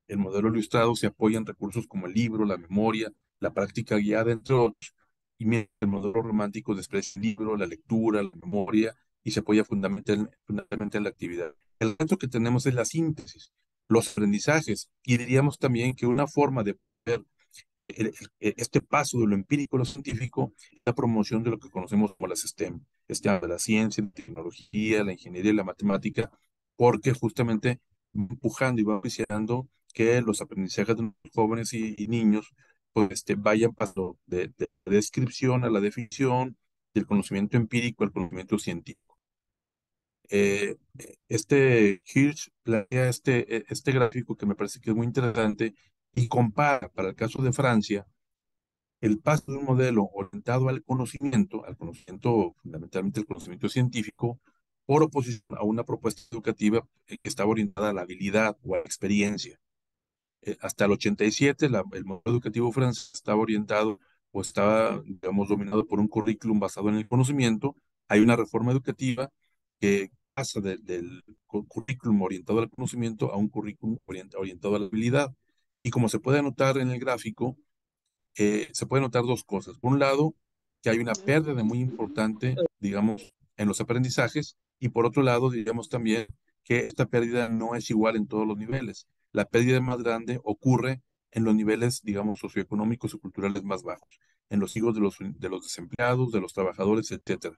El modelo ilustrado se apoya en recursos como el libro, la memoria, la práctica guiada, entre otros, y mientras el modelo romántico desprecia el libro, la lectura, la memoria, y se apoya fundamentalmente en la actividad. El reto que tenemos es la síntesis, los aprendizajes, y diríamos también que una forma de ver este paso de lo empírico a lo científico es la promoción de lo que conocemos como las STEM, STEM de la ciencia, la tecnología, la ingeniería y la matemática, porque justamente va empujando y va propiciando que los aprendizajes de los jóvenes y niños pues, vayan pasando de la descripción a la definición, del conocimiento empírico al conocimiento científico. Este Hirsch plantea este gráfico que me parece que es muy interesante y compara, para el caso de Francia, el paso de un modelo orientado al conocimiento, fundamentalmente el conocimiento científico, por oposición a una propuesta educativa que estaba orientada a la habilidad o a la experiencia. Hasta el 87, el modelo educativo francés estaba orientado o estaba, digamos, dominado por un currículum basado en el conocimiento. Hay una reforma educativa que pasa del currículum orientado al conocimiento a un currículum orientado a la habilidad. Y como se puede notar en el gráfico, se pueden notar dos cosas. Por un lado, que hay una pérdida muy importante, digamos, en los aprendizajes, y por otro lado, digamos también que esta pérdida no es igual en todos los niveles. La pérdida más grande ocurre en los niveles, digamos, socioeconómicos y culturales más bajos, en los hijos de los desempleados, de los trabajadores, etcétera.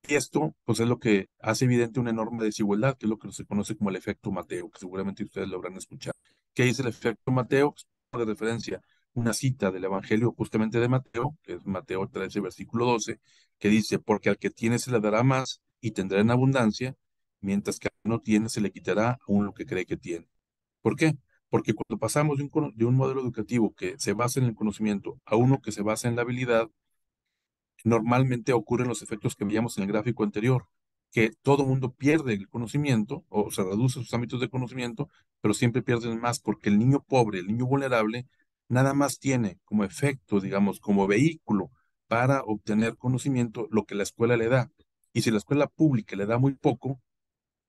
Y esto, pues, es lo que hace evidente una enorme desigualdad, que es lo que se conoce como el efecto Mateo, que seguramente ustedes lo habrán escuchado. ¿Qué dice el efecto Mateo? Pues, de referencia una cita del Evangelio justamente de Mateo, que es Mateo 13, versículo 12, que dice, porque al que tiene se le dará más y tendrá en abundancia, mientras que al que no tiene se le quitará aún lo que cree que tiene. ¿Por qué? Porque cuando pasamos de un modelo educativo que se basa en el conocimiento a uno que se basa en la habilidad, normalmente ocurren los efectos que veíamos en el gráfico anterior, que todo mundo pierde el conocimiento o se reduce sus ámbitos de conocimiento, pero siempre pierden más porque el niño pobre, el niño vulnerable, nada más tiene como efecto, digamos, como vehículo para obtener conocimiento lo que la escuela le da. Y si la escuela pública le da muy poco,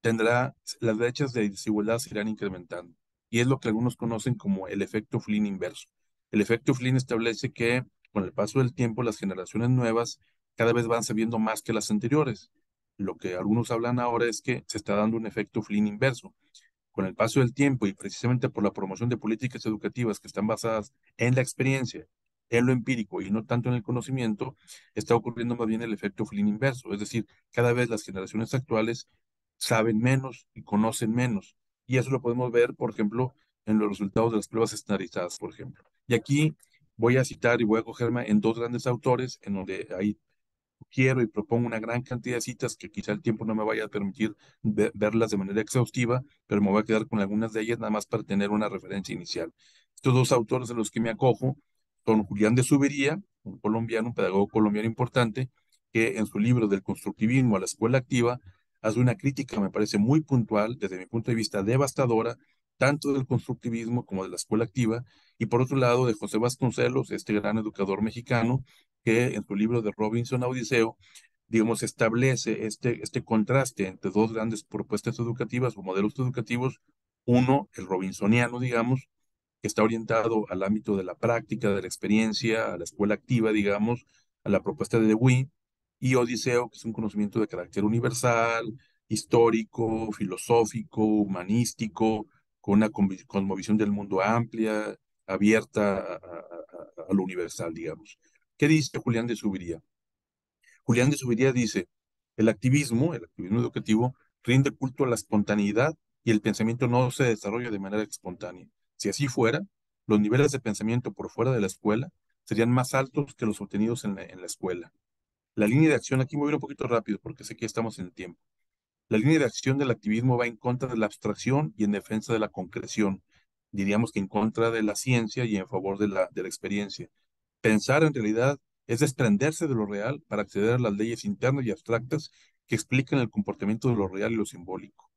las brechas de desigualdad se irán incrementando. Y es lo que algunos conocen como el efecto Flynn inverso. El efecto Flynn establece que con el paso del tiempo las generaciones nuevas cada vez van sabiendo más que las anteriores. Lo que algunos hablan ahora es que se está dando un efecto Flynn inverso. Con el paso del tiempo y precisamente por la promoción de políticas educativas que están basadas en la experiencia, en lo empírico y no tanto en el conocimiento, está ocurriendo más bien el efecto Flynn inverso. Es decir, cada vez las generaciones actuales saben menos y conocen menos. Y eso lo podemos ver, por ejemplo, en los resultados de las pruebas estandarizadas, por ejemplo. Y aquí voy a citar y voy a cogerme en dos grandes autores, en donde hay quiero y propongo una gran cantidad de citas que quizá el tiempo no me vaya a permitir verlas de manera exhaustiva, pero me voy a quedar con algunas de ellas nada más para tener una referencia inicial. Estos dos autores a los que me acojo son Julián de Zubería, un colombiano, un pedagogo colombiano importante, que en su libro Del constructivismo a la escuela activa hace una crítica, me parece muy puntual, desde mi punto de vista devastadora, tanto del constructivismo como de la escuela activa, y por otro lado de José Vasconcelos, este gran educador mexicano, que en su libro de Robinson a Odiseo, digamos, establece este contraste entre dos grandes propuestas educativas o modelos educativos. Uno, el robinsoniano, digamos, que está orientado al ámbito de la práctica, de la experiencia, a la escuela activa, digamos, a la propuesta de Dewey, y Odiseo, que es un conocimiento de carácter universal, histórico, filosófico, humanístico, con una cosmovisión del mundo amplia, abierta a lo universal, digamos. ¿Qué dice Julián de Zuviría? Julián de Zuviría dice, el activismo educativo, rinde culto a la espontaneidad y el pensamiento no se desarrolla de manera espontánea. Si así fuera, los niveles de pensamiento por fuera de la escuela serían más altos que los obtenidos en la escuela. La línea de acción, aquí me voy a ir un poquito rápido porque sé que estamos en el tiempo. La línea de acción del activismo va en contra de la abstracción y en defensa de la concreción. Diríamos que en contra de la ciencia y en favor de la experiencia. Pensar en realidad es desprenderse de lo real para acceder a las leyes internas y abstractas que explican el comportamiento de lo real y lo simbólico.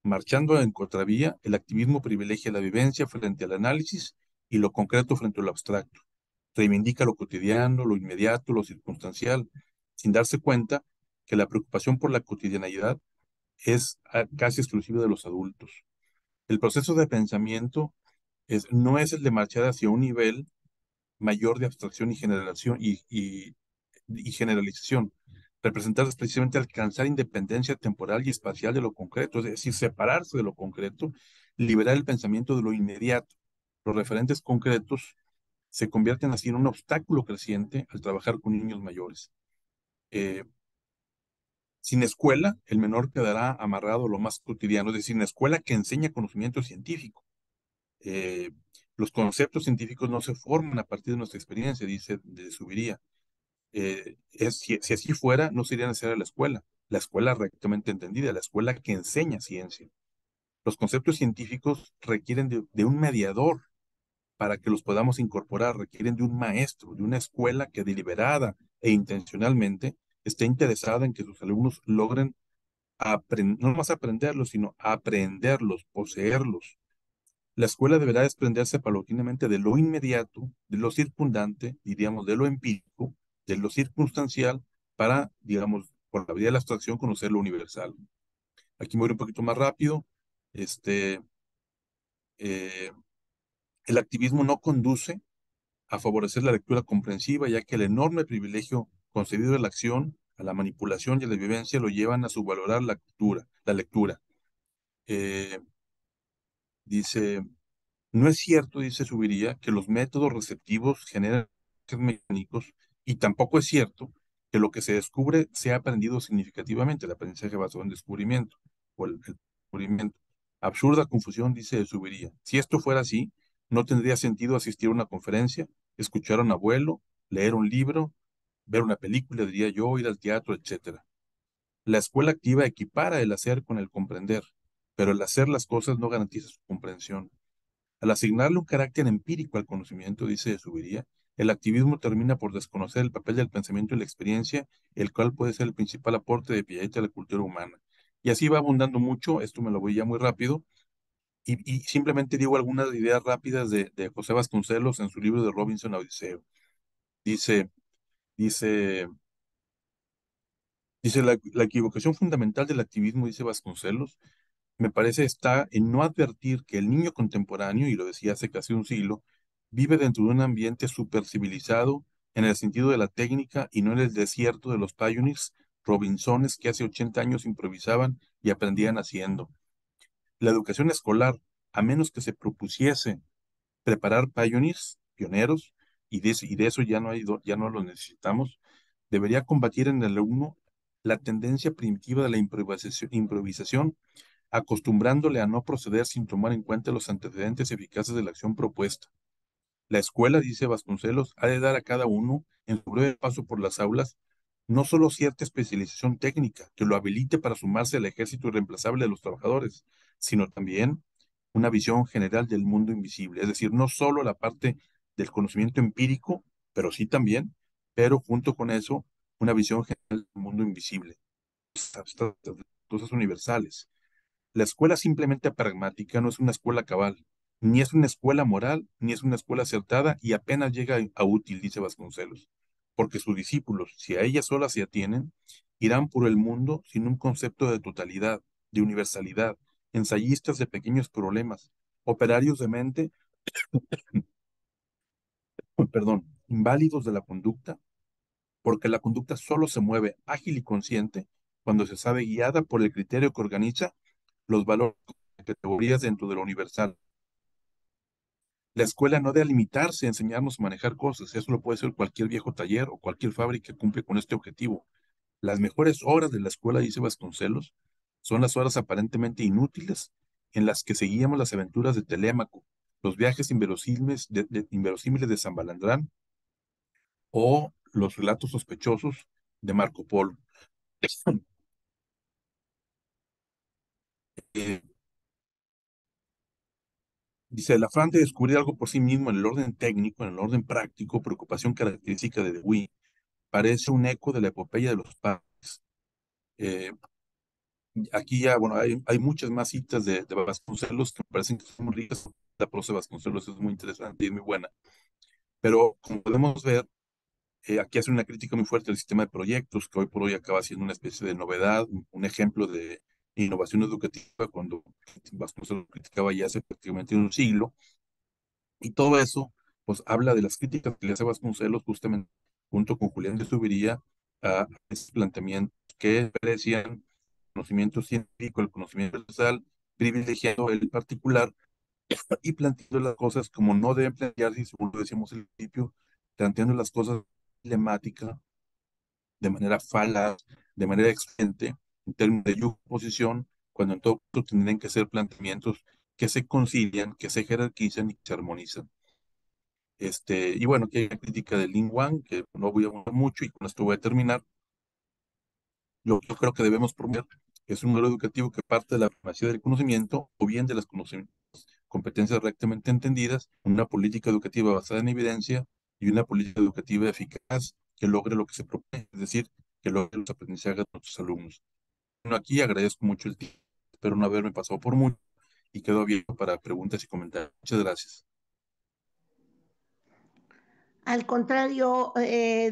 Marchando en contravía, el activismo privilegia la vivencia frente al análisis y lo concreto frente a lo abstracto. Reivindica lo cotidiano, lo inmediato, lo circunstancial, sin darse cuenta que la preocupación por la cotidianidad es casi exclusiva de los adultos. El proceso de pensamiento no es el de marchar hacia un nivel mayor de abstracción y generación y generalización. Representar es precisamente alcanzar independencia temporal y espacial de lo concreto, es decir, separarse de lo concreto, liberar el pensamiento de lo inmediato. Los referentes concretos se convierten así en un obstáculo creciente al trabajar con niños mayores. Eh, Sin escuela, el menor quedará amarrado a lo más cotidiano, es decir, sin escuela que enseña conocimiento científico. Eh, los conceptos científicos no se forman a partir de nuestra experiencia, dice de Subiría. Si así fuera, no sería necesaria la escuela rectamente entendida, la escuela que enseña ciencia. Los conceptos científicos requieren de un mediador para que los podamos incorporar, requieren de un maestro, de una escuela que deliberada e intencionalmente esté interesada en que sus alumnos logren no más aprenderlos, sino aprenderlos, poseerlos. La escuela deberá desprenderse paulatinamente de lo inmediato, de lo circundante, diríamos, de lo empírico, de lo circunstancial, para, digamos, por la vía de la abstracción, conocer lo universal. Aquí me voy un poquito más rápido. Este, eh, el activismo no conduce a favorecer la lectura comprensiva, ya que el enorme privilegio concedido a la acción, a la manipulación y a la vivencia lo llevan a subvalorar la lectura. Eh, dice, no es cierto, dice Subiría, que los métodos receptivos generen mecánicos y tampoco es cierto que lo que se descubre sea aprendido significativamente, el aprendizaje basado en descubrimiento o el descubrimiento. Absurda confusión, dice Subiría. Si esto fuera así, no tendría sentido asistir a una conferencia, escuchar a un abuelo, leer un libro, ver una película, diría yo, ir al teatro, etcétera. La escuela activa equipara el hacer con el comprender, pero el hacer las cosas no garantiza su comprensión. Al asignarle un carácter empírico al conocimiento, dice Subiría, el activismo termina por desconocer el papel del pensamiento y la experiencia, el cual puede ser el principal aporte de Piaget a la cultura humana. Y así va abundando mucho, esto me lo voy ya muy rápido, y simplemente digo algunas ideas rápidas de José Vasconcelos en su libro de Robinson a Odiseo. Dice, dice, dice la equivocación fundamental del activismo, dice Vasconcelos, me parece está en no advertir que el niño contemporáneo, y lo decía hace casi un siglo, vive dentro de un ambiente supercivilizado en el sentido de la técnica y no en el desierto de los pioneers Robinsones que hace 80 años improvisaban y aprendían haciendo. La educación escolar, a menos que se propusiese preparar pioneros, y de eso ya no lo necesitamos, debería combatir en el alumno la tendencia primitiva de la improvisación, acostumbrándole a no proceder sin tomar en cuenta los antecedentes eficaces de la acción propuesta. La escuela, dice Vasconcelos, ha de dar a cada uno, en su breve paso por las aulas, no solo cierta especialización técnica que lo habilite para sumarse al ejército irreemplazable de los trabajadores, sino también una visión general del mundo invisible, es decir, no solo la parte del conocimiento empírico, pero sí también, pero junto con eso, una visión general del mundo invisible, cosas universales. La escuela simplemente pragmática no es una escuela cabal, ni es una escuela moral, ni es una escuela acertada y apenas llega a útil, dice Vasconcelos, porque sus discípulos, si a ella sola se atienen, irán por el mundo sin un concepto de totalidad, de universalidad, ensayistas de pequeños problemas, operarios de mente, perdón, inválidos de la conducta, porque la conducta solo se mueve ágil y consciente cuando se sabe guiada por el criterio que organiza los valores y categorías dentro de lo universal. La escuela no debe limitarse a enseñarnos a manejar cosas, eso lo puede ser cualquier viejo taller o cualquier fábrica que cumple con este objetivo. Las mejores horas de la escuela, dice Vasconcelos, son las horas aparentemente inútiles en las que seguíamos las aventuras de Telémaco, los viajes inverosímiles de San Balandrán o los relatos sospechosos de Marco Polo. Eh, Dice, el afán de descubrir algo por sí mismo en el orden técnico, en el orden práctico, preocupación característica de Dewey, parece un eco de la epopeya de los padres. Eh, Aquí ya, bueno, hay muchas más citas de Vasconcelos que me parecen que son muy ricas. La prosa de Vasconcelos es muy interesante y muy buena. Pero como podemos ver, aquí hace una crítica muy fuerte al sistema de proyectos, que hoy por hoy acaba siendo una especie de novedad, un ejemplo de innovación educativa, cuando Vasconcelos criticaba ya hace prácticamente un siglo. Y todo eso, pues habla de las críticas que le hace Vasconcelos justamente junto con Julián de Zuviría a ese planteamiento que decían el conocimiento científico, el conocimiento universal, privilegiando el particular y planteando las cosas como no deben plantearse, y según lo decíamos al principio, planteando las cosas dilemática, de manera falaz, de manera excelente, en términos de posición, cuando en todo caso tendrían que ser planteamientos que se concilian, que se jerarquizan y que se armonizan. Y bueno, aquí hay una crítica de Lin Wang, que no voy a hablar mucho y con esto voy a terminar. Yo creo que debemos promover que es un modelo educativo que parte de la primacía del conocimiento o bien de las competencias rectamente entendidas, una política educativa basada en evidencia y una política educativa eficaz que logre lo que se propone, es decir, que logre los aprendizajes de nuestros alumnos. Bueno, aquí agradezco mucho el tiempo, espero no haberme pasado por mucho y quedo abierto para preguntas y comentarios. Muchas gracias. Al contrario,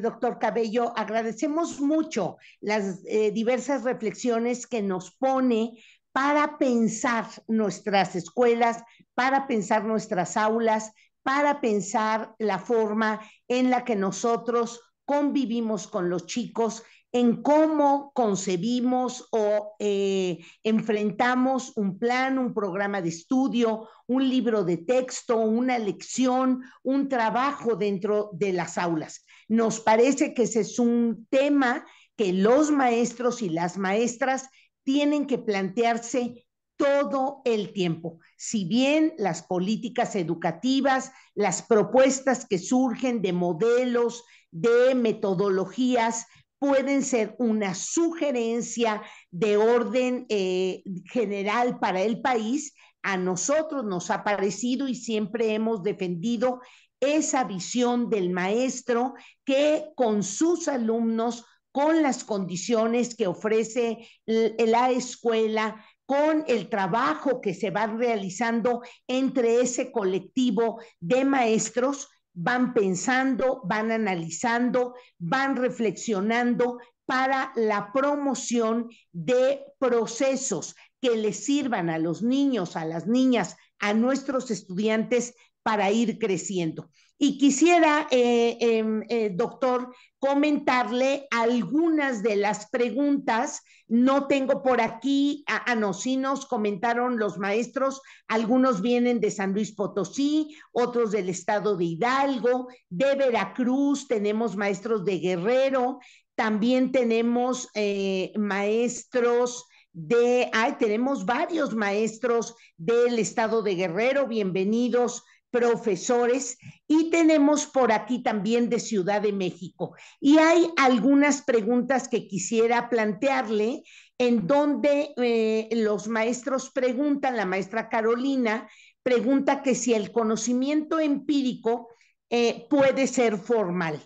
doctor Cabello, agradecemos mucho las diversas reflexiones que nos pone para pensar nuestras escuelas, para pensar nuestras aulas, para pensar la forma en la que nosotros convivimos con los chicos, en cómo concebimos o enfrentamos un plan, un programa de estudio, un libro de texto, una lección, un trabajo dentro de las aulas. Nos parece que ese es un tema que los maestros y las maestras tienen que plantearse todo el tiempo. Si bien las políticas educativas, las propuestas que surgen de modelos, de metodologías, pueden ser una sugerencia de orden general para el país, a nosotros nos ha parecido y siempre hemos defendido esa visión del maestro que con sus alumnos, con las condiciones que ofrece la escuela, con el trabajo que se va realizando entre ese colectivo de maestros, van pensando, van analizando, van reflexionando para la promoción de procesos que les sirvan a los niños, a las niñas, a nuestros estudiantes para ir creciendo. Y quisiera, doctor, comentarle algunas de las preguntas. No tengo por aquí, no, sí nos comentaron los maestros, algunos vienen de San Luis Potosí, otros del estado de Hidalgo, de Veracruz, tenemos maestros de Guerrero, también tenemos maestros tenemos varios maestros del estado de Guerrero, bienvenidos profesores, y tenemos por aquí también de Ciudad de México. Y hay algunas preguntas que quisiera plantearle en donde los maestros preguntan, la maestra Carolina pregunta que si el conocimiento empírico puede ser formal.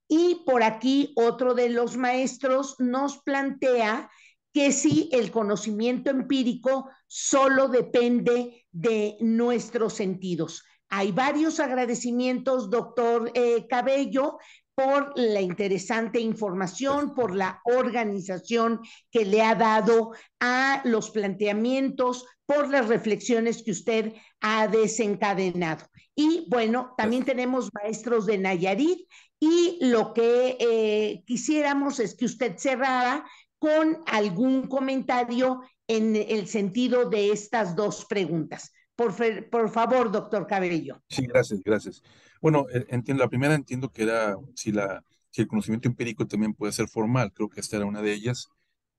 Y por aquí otro de los maestros nos plantea que si el conocimiento empírico solo depende de nuestros sentidos. Hay varios agradecimientos, doctor Cabello, por la interesante información, por la organización que le ha dado a los planteamientos, por las reflexiones que usted ha desencadenado. Y bueno, también Gracias. tenemos maestros de Nayarit y lo que quisiéramos es que usted cerrara con algún comentario en el sentido de estas dos preguntas. Por favor, doctor Cabello. Sí, gracias, gracias. Bueno, entiendo, la primera entiendo que era si el conocimiento empírico también puede ser formal, creo que esta era una de ellas.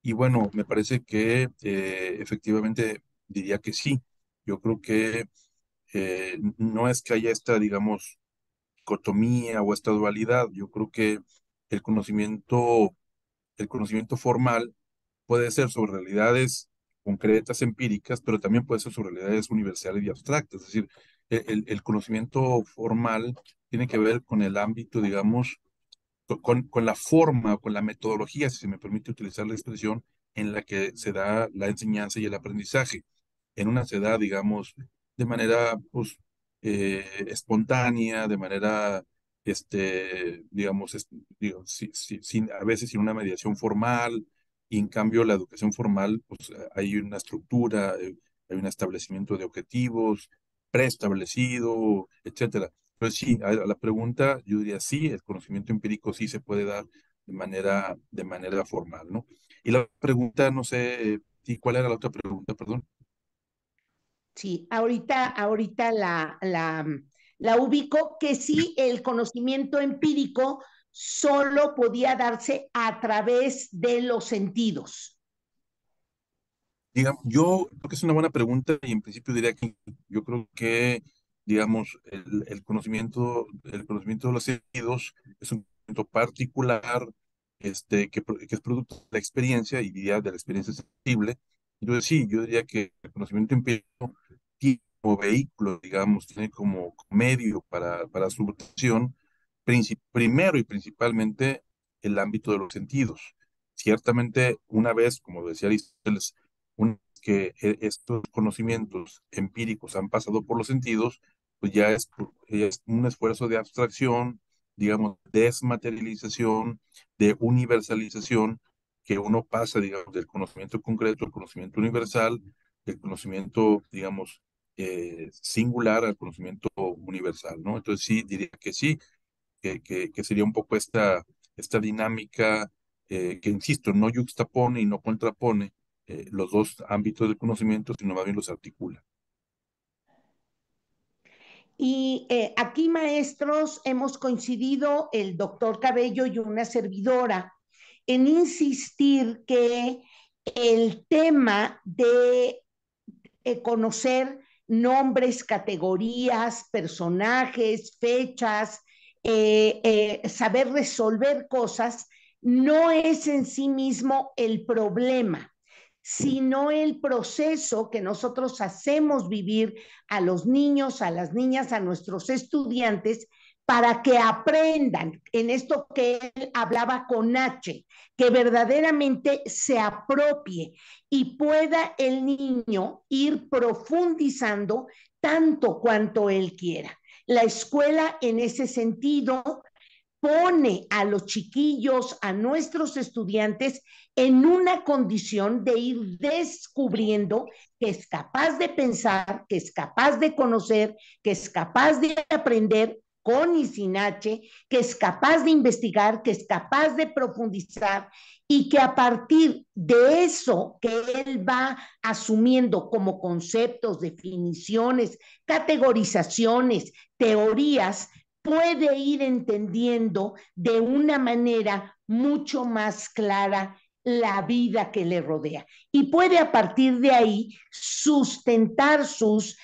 Y bueno, me parece que efectivamente diría que sí. Yo creo que no es que haya esta, digamos, dicotomía o esta dualidad. Yo creo que el conocimiento el conocimiento formal puede ser sobre realidades concretas, empíricas, pero también puede ser sobre realidades universales y abstractas. Es decir, el conocimiento formal tiene que ver con el ámbito, digamos, con la forma, con la metodología, si se me permite utilizar la expresión, en la que se da la enseñanza y el aprendizaje. En una se da, digamos, de manera, pues, espontánea, de manera, digamos, a veces sin una mediación formal, y en cambio la educación formal, pues, hay una estructura, hay un establecimiento de objetivos preestablecido, etcétera. Pues sí, a la pregunta yo diría sí, el conocimiento empírico sí se puede dar de manera formal, ¿no? Y la pregunta, no sé, sí, ¿cuál era la otra pregunta? Perdón. Sí, ahorita la ubico que sí, el conocimiento empírico solo podía darse a través de los sentidos. Digamos, yo creo que es una buena pregunta y en principio diría que yo creo que, digamos, el conocimiento de los sentidos es un conocimiento particular, que es producto de la experiencia y diría de la experiencia sensible. Entonces sí, yo diría que el conocimiento empírico tiene como vehículo, digamos, tiene como medio para su obtención, primero y principalmente el ámbito de los sentidos. Ciertamente, una vez, como decía Aristóteles, una vez que estos conocimientos empíricos han pasado por los sentidos, pues ya es un esfuerzo de abstracción, digamos, desmaterialización, de universalización, que uno pasa, digamos, del conocimiento concreto al conocimiento universal, del conocimiento, digamos, singular al conocimiento universal, ¿no? Entonces sí, diría que sí, que sería un poco esta dinámica que, insisto, no yuxtapone y no contrapone los dos ámbitos del conocimiento, sino más bien los articula. Y aquí, maestros, hemos coincidido el doctor Cabello y una servidora en insistir que el tema de conocer nombres, categorías, personajes, fechas, saber resolver cosas, no es en sí mismo el problema, sino el proceso que nosotros hacemos vivir a los niños, a las niñas, a nuestros estudiantes, para que aprendan en esto que él hablaba con H, que verdaderamente se apropie y pueda el niño ir profundizando tanto cuanto él quiera. La escuela en ese sentido pone a los chiquillos, a nuestros estudiantes, en una condición de ir descubriendo que es capaz de pensar, que es capaz de conocer, que es capaz de aprender con y sin H, que es capaz de investigar, que es capaz de profundizar y que a partir de eso que él va asumiendo como conceptos, definiciones, categorizaciones, teorías, puede ir entendiendo de una manera mucho más clara la vida que le rodea y puede a partir de ahí sustentar sus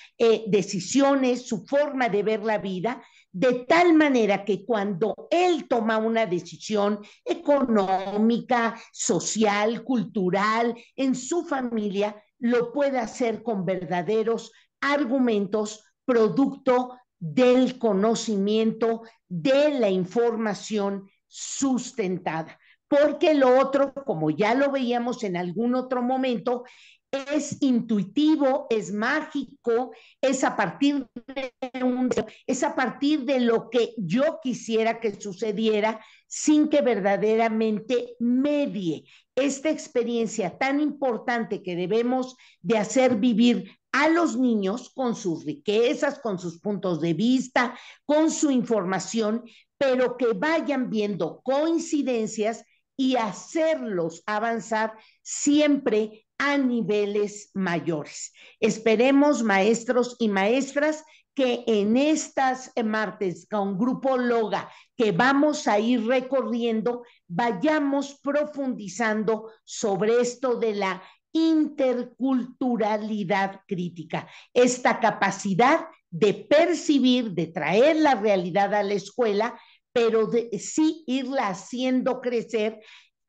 decisiones, su forma de ver la vida, de tal manera que cuando él toma una decisión económica, social, cultural, en su familia, lo puede hacer con verdaderos argumentos producto del conocimiento, de la información sustentada. Porque lo otro, como ya lo veíamos en algún otro momento, es intuitivo, es mágico, es a partir es a partir de lo que yo quisiera que sucediera sin que verdaderamente medie esta experiencia tan importante que debemos de hacer vivir a los niños con sus riquezas, con sus puntos de vista, con su información, pero que vayan viendo coincidencias y hacerlos avanzar siempre a niveles mayores. Esperemos, maestros y maestras, que en estas martes con Grupo Loga que vamos a ir recorriendo, vayamos profundizando sobre esto de la interculturalidad crítica, esta capacidad de percibir, de traer la realidad a la escuela, pero de sí irla haciendo crecer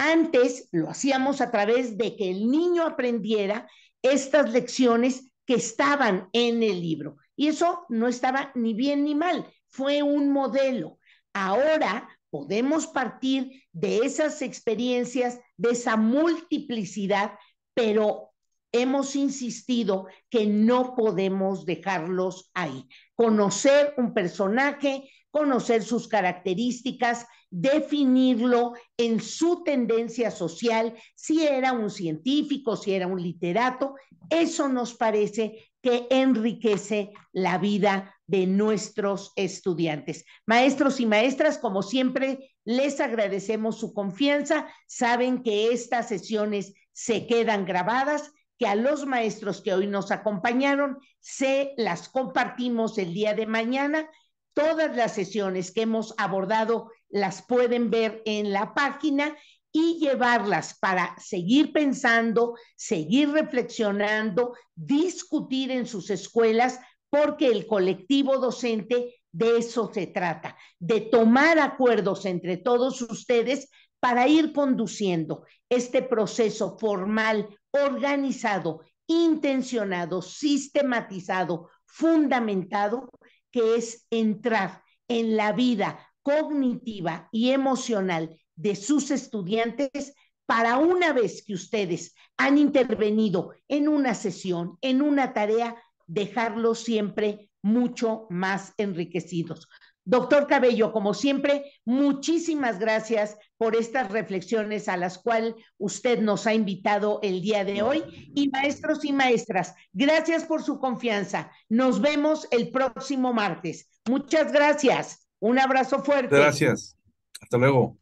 Antes lo hacíamos a través de que el niño aprendiera estas lecciones que estaban en el libro. Y eso no estaba ni bien ni mal, fue un modelo. Ahora podemos partir de esas experiencias, de esa multiplicidad, pero hemos insistido que no podemos dejarlos ahí. Conocer un personaje, conocer sus características, definirlo en su tendencia social, si era un científico, si era un literato, eso nos parece que enriquece la vida de nuestros estudiantes. Maestros y maestras, como siempre, les agradecemos su confianza. Saben que estas sesiones se quedan grabadas, que a los maestros que hoy nos acompañaron se las compartimos el día de mañana. Todas las sesiones que hemos abordado las pueden ver en la página y llevarlas para seguir pensando, seguir reflexionando, discutir en sus escuelas, porque el colectivo docente de eso se trata, de tomar acuerdos entre todos ustedes para ir conduciendo este proceso formal, organizado, intencionado, sistematizado, fundamentado, que es entrar en la vida cognitiva y emocional de sus estudiantes para una vez que ustedes han intervenido en una sesión, en una tarea, dejarlos siempre mucho más enriquecidos. Doctor Cabello, como siempre, muchísimas gracias por estas reflexiones a las cuales usted nos ha invitado el día de hoy. Y maestros y maestras, gracias por su confianza. Nos vemos el próximo martes. Muchas gracias. Un abrazo fuerte. Gracias. Hasta luego.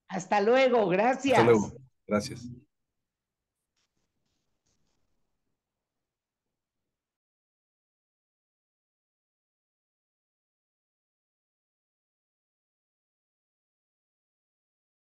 Hasta luego. Hasta Gracias. luego. Gracias.